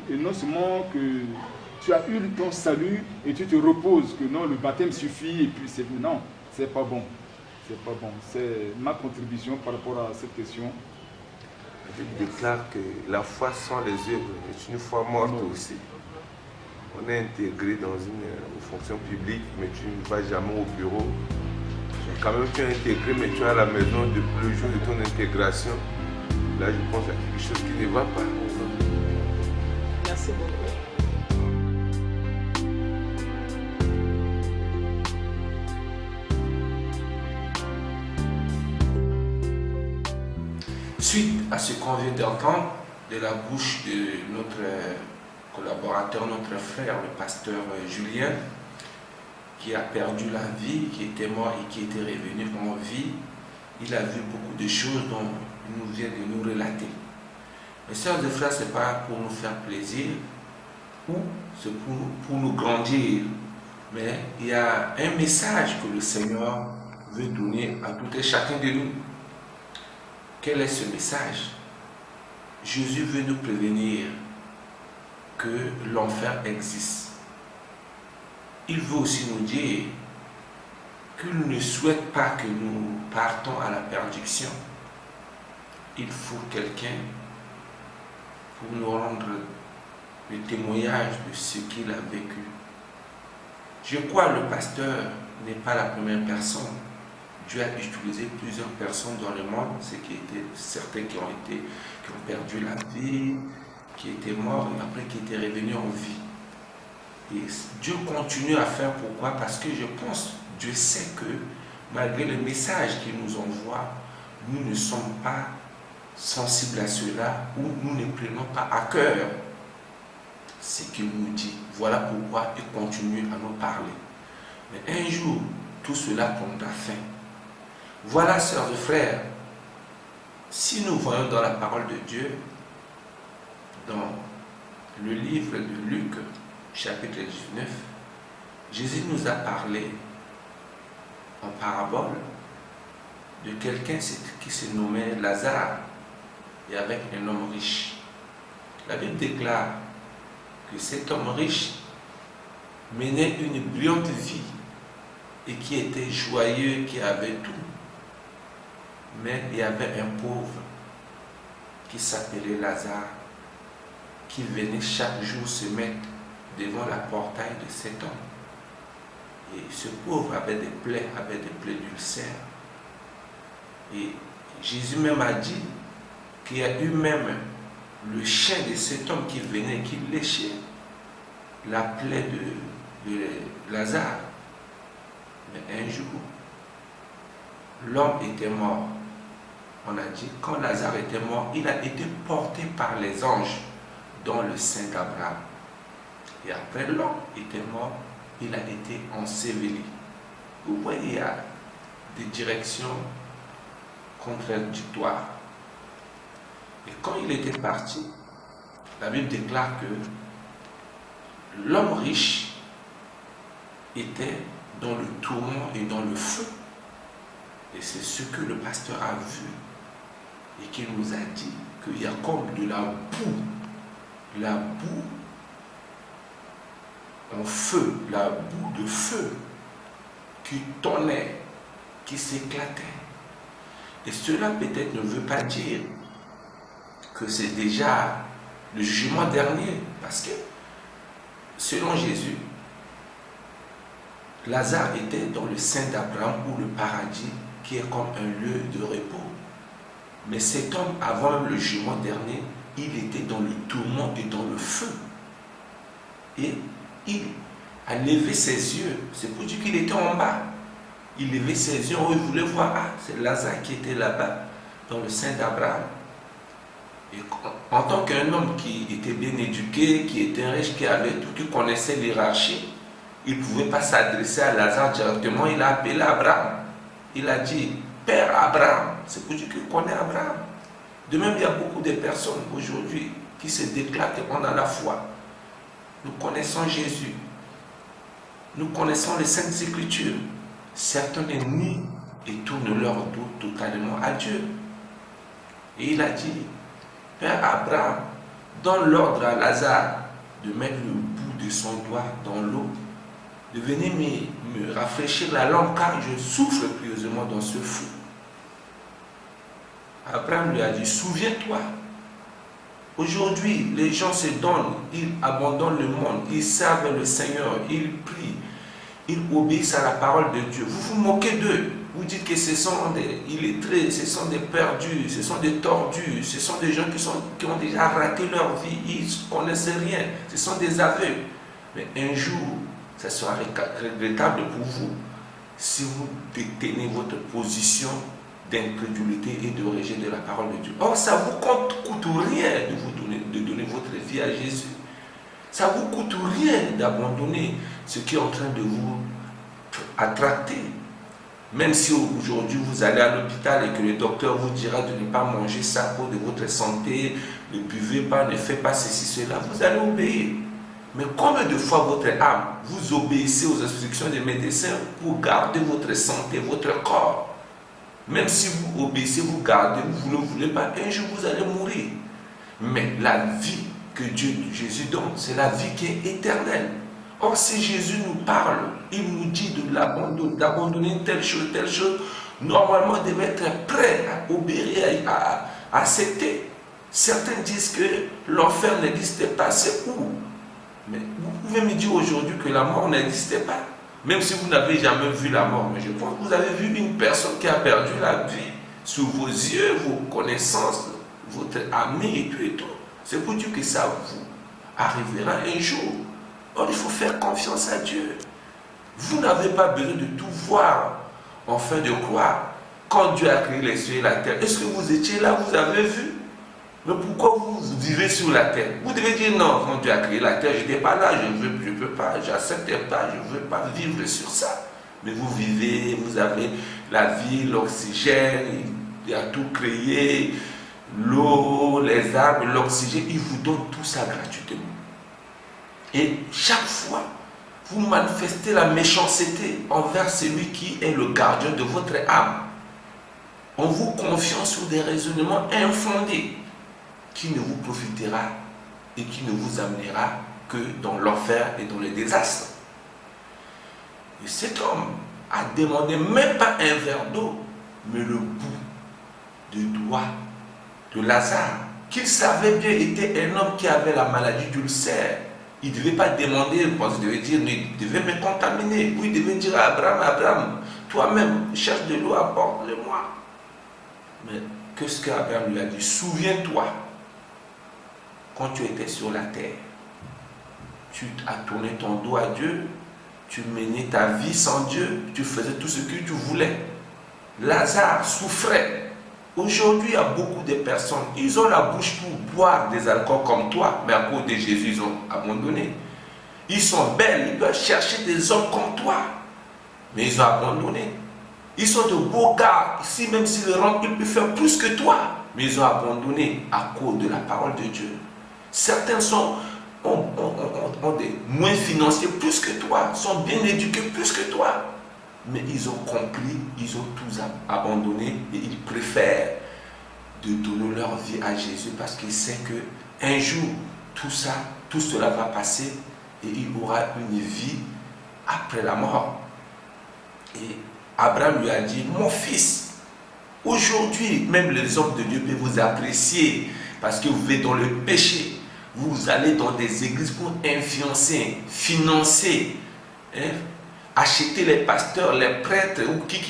Et non seulement que tu as eu ton salut et tu te reposes, que non, le baptême suffit et puis c'est... Non, c'est pas bon. C'est pas bon. C'est ma contribution par rapport à cette question. Je déclare que la foi sans les œuvres est une foi morte aussi. On est intégré dans une fonction publique, mais tu ne vas jamais au bureau. Quand même, tu es intégré, mais tu es à la maison depuis le jour de ton intégration. Là, je pense qu'il y a quelque chose qui ne va pas. Merci beaucoup. Suite à ce qu'on vient d'entendre de la bouche de notre collaborateur, notre frère, le pasteur Julien, qui a perdu la vie, qui était mort et qui était revenu en vie, il a vu beaucoup de choses dont il nous vient de nous relater. Mes sœurs et frères, ce n'est pas pour nous faire plaisir ou c'est pour nous grandir, mais il y a un message que le Seigneur veut donner à tout et chacun de nous. Quel est ce message? Jésus veut nous prévenir que l'enfer existe. Il veut aussi nous dire qu'il ne souhaite pas que nous partons à la perdition. Il faut quelqu'un pour nous rendre le témoignage de ce qu'il a vécu. Je crois que le pasteur n'est pas la première personne. Dieu a utilisé plusieurs personnes dans le monde, certains qui ont perdu la vie, qui étaient morts et après qui étaient revenus en vie. Et Dieu continue à faire pourquoi? Parce que je pense, Dieu sait que malgré le message qu'il nous envoie, nous ne sommes pas sensibles à cela ou nous ne prenons pas à cœur ce qu'il nous dit. Voilà pourquoi il continue à nous parler. Mais un jour, tout cela prendra fin. Voilà, sœurs et frères, si nous voyons dans la parole de Dieu, dans le livre de Luc, chapitre 19, Jésus nous a parlé en parabole de quelqu'un qui se nommait Lazare et avec un homme riche. La Bible déclare que cet homme riche menait une brillante vie et qui était joyeux, qui avait tout. Mais il y avait un pauvre qui s'appelait Lazare, qui venait chaque jour se mettre devant la portail de cet homme. Et ce pauvre avait des plaies d'ulcère. Et Jésus même a dit qu'il y a eu même le chien de cet homme qui venait, qui léchait la plaie de Lazare. Mais un jour, l'homme était mort. On a dit, quand Lazare était mort, il a été porté par les anges dans le sein d'Abraham. Et après l'homme était mort, il a été enseveli. Vous voyez, il y a des directions contradictoires. Et quand il était parti, la Bible déclare que l'homme riche était dans le tourment et dans le feu. Et c'est ce que le pasteur a vu et qu'il nous a dit qu'il y a comme de la boue en feu, la boue de feu qui tonnait, qui s'éclatait. Et cela peut-être ne veut pas dire que c'est déjà le jugement dernier, parce que selon Jésus, Lazare était dans le sein d'Abraham ou le paradis qui est comme un lieu de repos. Mais cet homme, avant même le jugement dernier, il était dans le tourment et dans le feu. Et il a levé ses yeux. C'est pour dire qu'il était en bas. Il levait ses yeux, il voulait voir, c'est Lazare qui était là-bas, dans le sein d'Abraham. Et en tant qu'un homme qui était bien éduqué, qui était riche, qui avait tout, qui connaissait l'hierarchie, il ne pouvait pas s'adresser à Lazare directement. Il a appelé Abraham. Il a dit, Père Abraham. C'est pour dire qu'il connaît Abraham. De même, il y a beaucoup de personnes aujourd'hui qui se déclarent qu'on a la foi. Nous connaissons Jésus. Nous connaissons les Saintes Écritures. Certains les nient et tournent leur dos totalement à Dieu. Et il a dit, Père Abraham, donne l'ordre à Lazare de mettre le bout de son doigt dans l'eau, de venir me rafraîchir la langue car je souffre pieusement dans ce feu. Abraham lui a dit, souviens-toi, aujourd'hui les gens se donnent, ils abandonnent le monde, ils servent le Seigneur, ils prient, ils obéissent à la parole de Dieu. Vous vous moquez d'eux, vous dites que ce sont des illettrés, ce sont des perdus, ce sont des tordus, ce sont des gens qui ont déjà raté leur vie, ils ne connaissent rien, ce sont des aveugles. Mais un jour, ça sera regrettable pour vous si vous détenez votre position d'incrédulité et de rejet de la parole de Dieu. Or, ça ne vous coûte rien de donner votre vie à Jésus. Ça ne vous coûte rien d'abandonner ce qui est en train de vous attracter. Même si aujourd'hui vous allez à l'hôpital et que le docteur vous dira de ne pas manger ça à cause de votre santé, ne buvez pas, ne faites pas ceci, cela, vous allez obéir. Mais combien de fois votre âme, vous obéissez aux instructions des médecins pour garder votre santé, votre corps? Même si vous obéissez, vous gardez, vous ne voulez pas, un jour vous allez mourir. Mais la vie que Jésus donne, c'est la vie qui est éternelle. Or, si Jésus nous parle, il nous dit de l'abandonner, d'abandonner telle chose, normalement, on devait être prêt à obéir, à accepter. Certains disent que l'enfer n'existait pas, c'est où? Mais vous pouvez me dire aujourd'hui que la mort n'existait pas. Même si vous n'avez jamais vu la mort, mais je pense que vous avez vu une personne qui a perdu la vie sous vos yeux, vos connaissances, votre ami et tout et tout. C'est pour dire que ça vous arrivera un jour. Or, il faut faire confiance à Dieu. Vous n'avez pas besoin de tout voir en fin de croire. Quand Dieu a créé les cieux et la terre, est-ce que vous étiez là, vous avez vu? Mais pourquoi vous vivez sur la terre? Vous devez dire non, quand Dieu a créé la terre, je n'étais pas là, je ne veux pas, j'accepte pas, je ne veux pas vivre sur ça. Mais vous vivez, vous avez la vie, l'oxygène, il a tout créé, l'eau, les arbres, l'oxygène, il vous donne tout ça gratuitement. Et chaque fois, vous manifestez la méchanceté envers celui qui est le gardien de votre âme, en vous confiant sur des raisonnements infondés qui ne vous profitera et qui ne vous amènera que dans l'enfer et dans les désastres. Et cet homme a demandé même pas un verre d'eau, mais le bout de doigt de Lazare, qu'il savait bien était un homme qui avait la maladie d'ulcère. Il ne devait pas demander, parce qu'il devait dire, il devait me contaminer. Oui, il devait dire à Abraham, Abraham, toi-même, cherche de l'eau, apporte-le-moi. Mais qu'est-ce qu'Abraham lui a dit? Souviens-toi, quand tu étais sur la terre, tu as tourné ton dos à Dieu, tu menais ta vie sans Dieu, tu faisais tout ce que tu voulais. Lazare souffrait. Aujourd'hui, il y a beaucoup de personnes, ils ont la bouche pour boire des alcools comme toi, mais à cause de Jésus, ils ont abandonné. Ils sont belles, ils doivent chercher des hommes comme toi, mais ils ont abandonné. Ils sont de beaux gars, ici même s'ils rentrent, ils peuvent faire plus que toi, mais ils ont abandonné à cause de la parole de Dieu. Certains ont des moyens financiers plus que toi, sont bien éduqués plus que toi. Mais ils ont compris, ils ont tous abandonné et ils préfèrent de donner leur vie à Jésus parce qu'ils savent qu'un jour, tout cela va passer et il aura une vie après la mort. Et Abraham lui a dit, mon fils, aujourd'hui, même les hommes de Dieu peuvent vous apprécier parce que vous vivez dans le péché. Vous allez dans des églises pour influencer, financer, acheter les pasteurs, les prêtres ou qui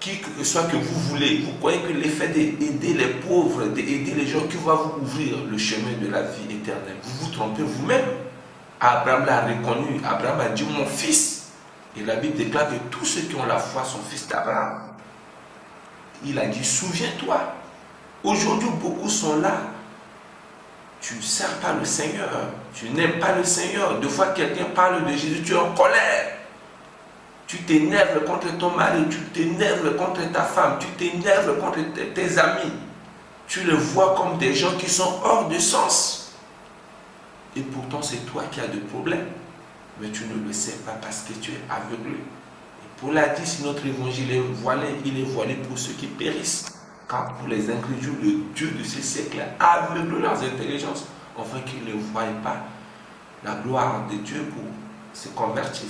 que ce soit que vous voulez. Vous croyez que l'effet d'aider les pauvres, d'aider les gens qui vont vous ouvrir le chemin de la vie éternelle. Vous vous trompez vous-même. Abraham l'a reconnu. Abraham a dit mon fils. Et la Bible déclare que tous ceux qui ont la foi sont fils d'Abraham. Il a dit souviens-toi. Aujourd'hui beaucoup sont là. Tu ne sers pas le Seigneur. Tu n'aimes pas le Seigneur. Deux fois quelqu'un parle de Jésus, tu es en colère. Tu t'énerves contre ton mari, tu t'énerves contre ta femme, tu t'énerves contre tes amis. Tu les vois comme des gens qui sont hors de sens. Et pourtant, c'est toi qui as des problèmes. Mais tu ne le sais pas parce que tu es aveuglé. Et Paul a dit, si notre évangile est voilé, il est voilé pour ceux qui périssent. Car pour les incrédules, le Dieu de ce siècle aveugle leurs intelligences, afin qu'ils ne voient pas la gloire de Dieu pour se convertir.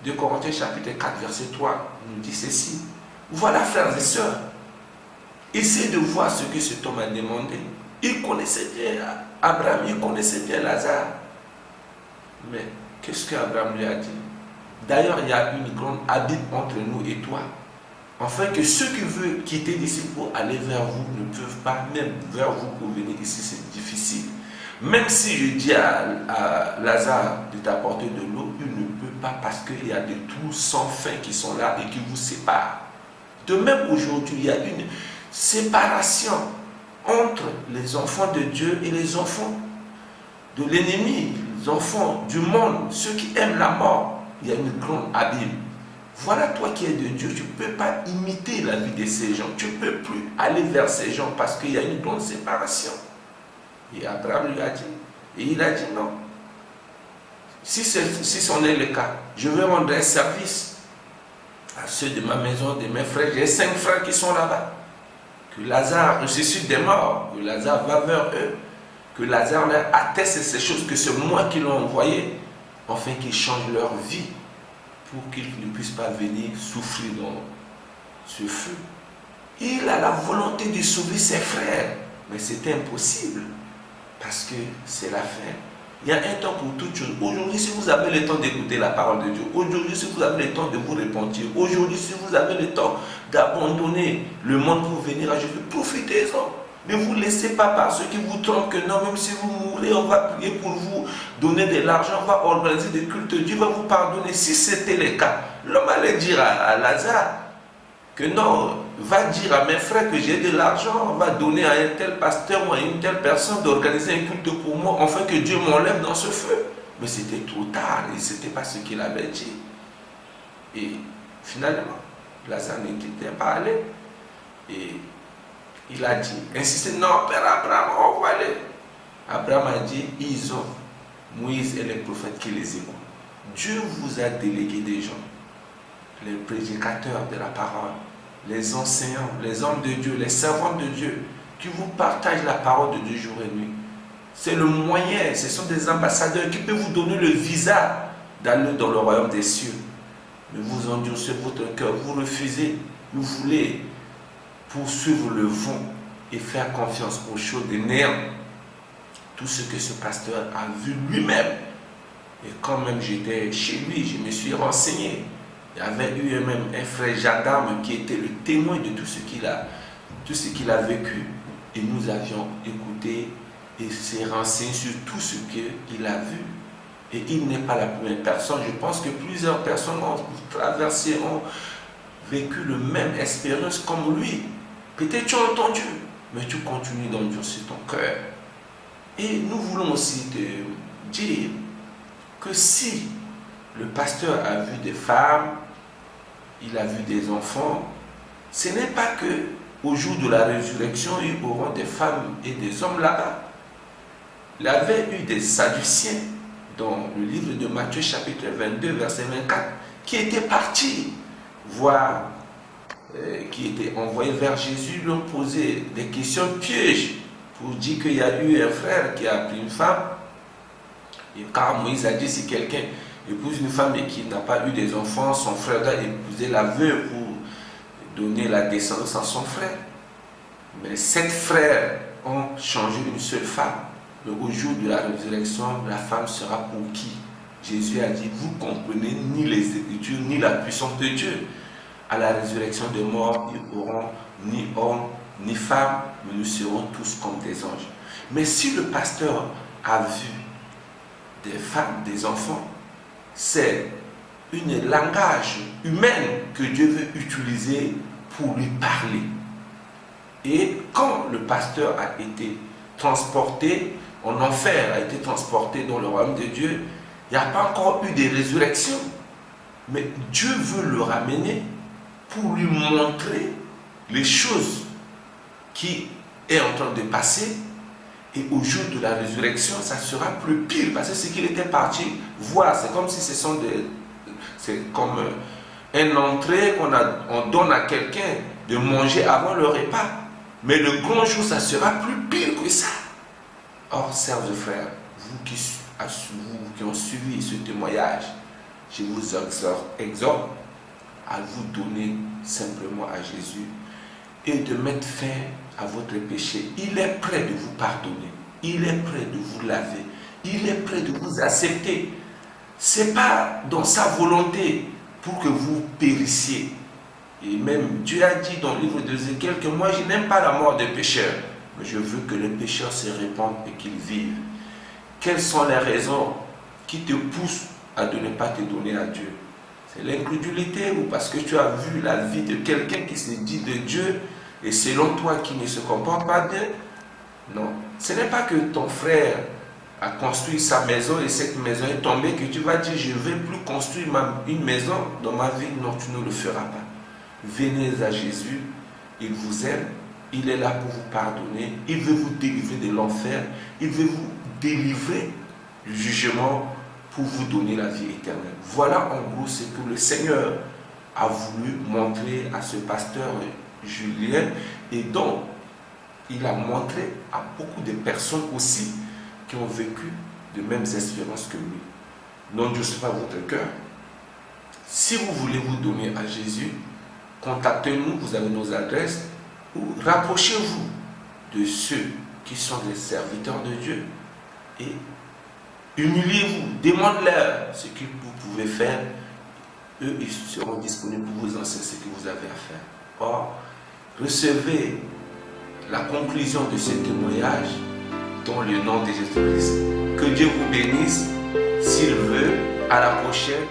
2 Corinthiens chapitre 4 verset 3 nous dit ceci. Voilà frères et sœurs, essayez de voir ce que cet homme a demandé. Il connaissait bien Abraham, il connaissait bien Lazare. Mais qu'est-ce qu'Abraham lui a dit? D'ailleurs, il y a une grande abîme entre nous et toi. Afin que ceux qui veulent quitter d'ici pour aller vers vous ne peuvent pas, même vers vous pour venir ici, c'est difficile. Même si je dis à Lazare de t'apporter de l'eau, il ne peut pas parce qu'il y a des trous sans fin qui sont là et qui vous séparent. De même aujourd'hui, il y a une séparation entre les enfants de Dieu et les enfants de l'ennemi, les enfants du monde, ceux qui aiment la mort. Il y a une grande abîme. Voilà, toi qui es de Dieu, tu ne peux pas imiter la vie de ces gens. Tu ne peux plus aller vers ces gens parce qu'il y a une grande séparation. Et Abraham lui a dit, et il a dit non. Si c'en est le cas, je vais rendre un service à ceux de ma maison, de mes frères. J'ai 5 frères qui sont là-bas. Que Lazare ressuscite des morts, que Lazare va vers eux, que Lazare leur atteste ces choses, que c'est moi qui l'ai envoyé, afin qu'ils changent leur vie, pour qu'ils ne puissent pas venir souffrir dans ce feu. Il a la volonté de sauver ses frères, mais c'est impossible. Parce que c'est la fin. Il y a un temps pour toutes choses. Aujourd'hui, si vous avez le temps d'écouter la parole de Dieu, aujourd'hui, si vous avez le temps de vous repentir, aujourd'hui, si vous avez le temps d'abandonner le monde pour venir à Jésus, profitez-en. Ne vous laissez pas par ceux qui vous trompent que non, même si vous mourrez, on va prier pour vous, donner de l'argent, on va organiser des cultes, Dieu va vous pardonner. Si c'était le cas, l'homme allait dire à Lazare que non, va dire à mes frères que j'ai de l'argent, on va donner à un tel pasteur ou à une telle personne d'organiser un culte pour moi, afin que Dieu m'enlève dans ce feu. Mais c'était trop tard et ce n'était pas ce qu'il avait dit. Et finalement, Lazare n'était pas allé. Et il a dit, insisté, non, Père Abraham, envoie-les. Abraham a dit, ils ont Moïse et les prophètes qui les écoutent. Dieu vous a délégué des gens, les prédicateurs de la parole, les enseignants, les hommes de Dieu, les servants de Dieu, qui vous partagent la parole de Dieu jour et nuit. C'est le moyen, ce sont des ambassadeurs qui peuvent vous donner le visa d'aller dans le royaume des cieux. Mais vous endurcez votre cœur, vous refusez, vous voulez poursuivre le vent et faire confiance aux choses des néants. Tout ce que ce pasteur a vu lui-même. Et quand même j'étais chez lui, je me suis renseigné. Il y avait eu même un frère gendarme qui était le témoin de tout ce qu'il a vécu. Et nous avions écouté et s'est renseigné sur tout ce qu'il a vu. Et il n'est pas la première personne. Je pense que plusieurs personnes ont traversé, ont vécu la même expérience comme lui. Peut-être tu as entendu, mais tu continues d'endurcir ton cœur. Et nous voulons aussi te dire que si le pasteur a vu des femmes, il a vu des enfants, ce n'est pas que au jour de la résurrection, ils auront des femmes et des hommes là-bas. Il y avait eu des Sadduciens dans le livre de Matthieu chapitre 22, verset 24, qui étaient partis voir, qui étaient envoyés vers Jésus, lui ont posé des questions pièges pour dire qu'il y a eu un frère qui a pris une femme. Et car Moïse a dit, si quelqu'un épouse une femme et qui n'a pas eu des enfants, son frère doit épouser la veuve pour donner la descendance à son frère. Mais 7 frères ont changé une seule femme. Mais au jour de la résurrection, la femme sera pour qui? Jésus a dit, vous comprenez ni les Écritures, ni la puissance de Dieu. À la résurrection des morts, ils n'auront ni homme, ni femme, mais nous serons tous comme des anges. Mais si le pasteur a vu des femmes, des enfants, c'est un langage humain que Dieu veut utiliser pour lui parler. Et quand le pasteur a été transporté en enfer, a été transporté dans le royaume de Dieu, il n'y a pas encore eu de résurrection. Mais Dieu veut le ramener pour lui montrer les choses qui est en train de passer. Et au jour de la résurrection, ça sera plus pire. Parce que ce qu'il était parti voir, c'est comme si ce sont des... C'est comme une entrée on donne à quelqu'un de manger avant le repas. Mais le grand jour, ça sera plus pire que ça. Or, chers frères, vous qui ont suivi ce témoignage, je vous exhorte à vous donner simplement à Jésus et de mettre fin à votre péché. Il est prêt de vous pardonner. Il est prêt de vous laver. Il est prêt de vous accepter. Ce n'est pas dans sa volonté pour que vous périssiez. Et même Dieu a dit dans le livre d'Ézéchiel que moi je n'aime pas la mort des pécheurs, mais je veux que les pécheurs se répandent et qu'ils vivent. Quelles sont les raisons qui te poussent à ne pas te donner à Dieu? C'est l'incrédulité ou parce que tu as vu la vie de quelqu'un qui se dit de Dieu et selon toi qui ne se comporte pas bien? Non. Ce n'est pas que ton frère a construit sa maison et cette maison est tombée que tu vas dire je ne vais plus construire une maison dans ma vie. Non, tu ne le feras pas. Venez à Jésus, il vous aime, il est là pour vous pardonner, il veut vous délivrer de l'enfer, il veut vous délivrer du jugement pour vous donner la vie éternelle. Voilà en gros ce que le Seigneur a voulu montrer à ce pasteur Julien et dont il a montré à beaucoup de personnes aussi qui ont vécu de mêmes expériences que lui. N'endurcez pas votre cœur. Si vous voulez vous donner à Jésus, contactez-nous, vous avez nos adresses, ou rapprochez-vous de ceux qui sont les serviteurs de Dieu et humiliez-vous, demandez-leur ce que vous pouvez faire. Eux, ils seront disponibles pour vous enseigner ce que vous avez à faire. Or, recevez la conclusion de ce témoignage dans le nom de Jésus-Christ. Que Dieu vous bénisse, s'il veut, à la prochaine.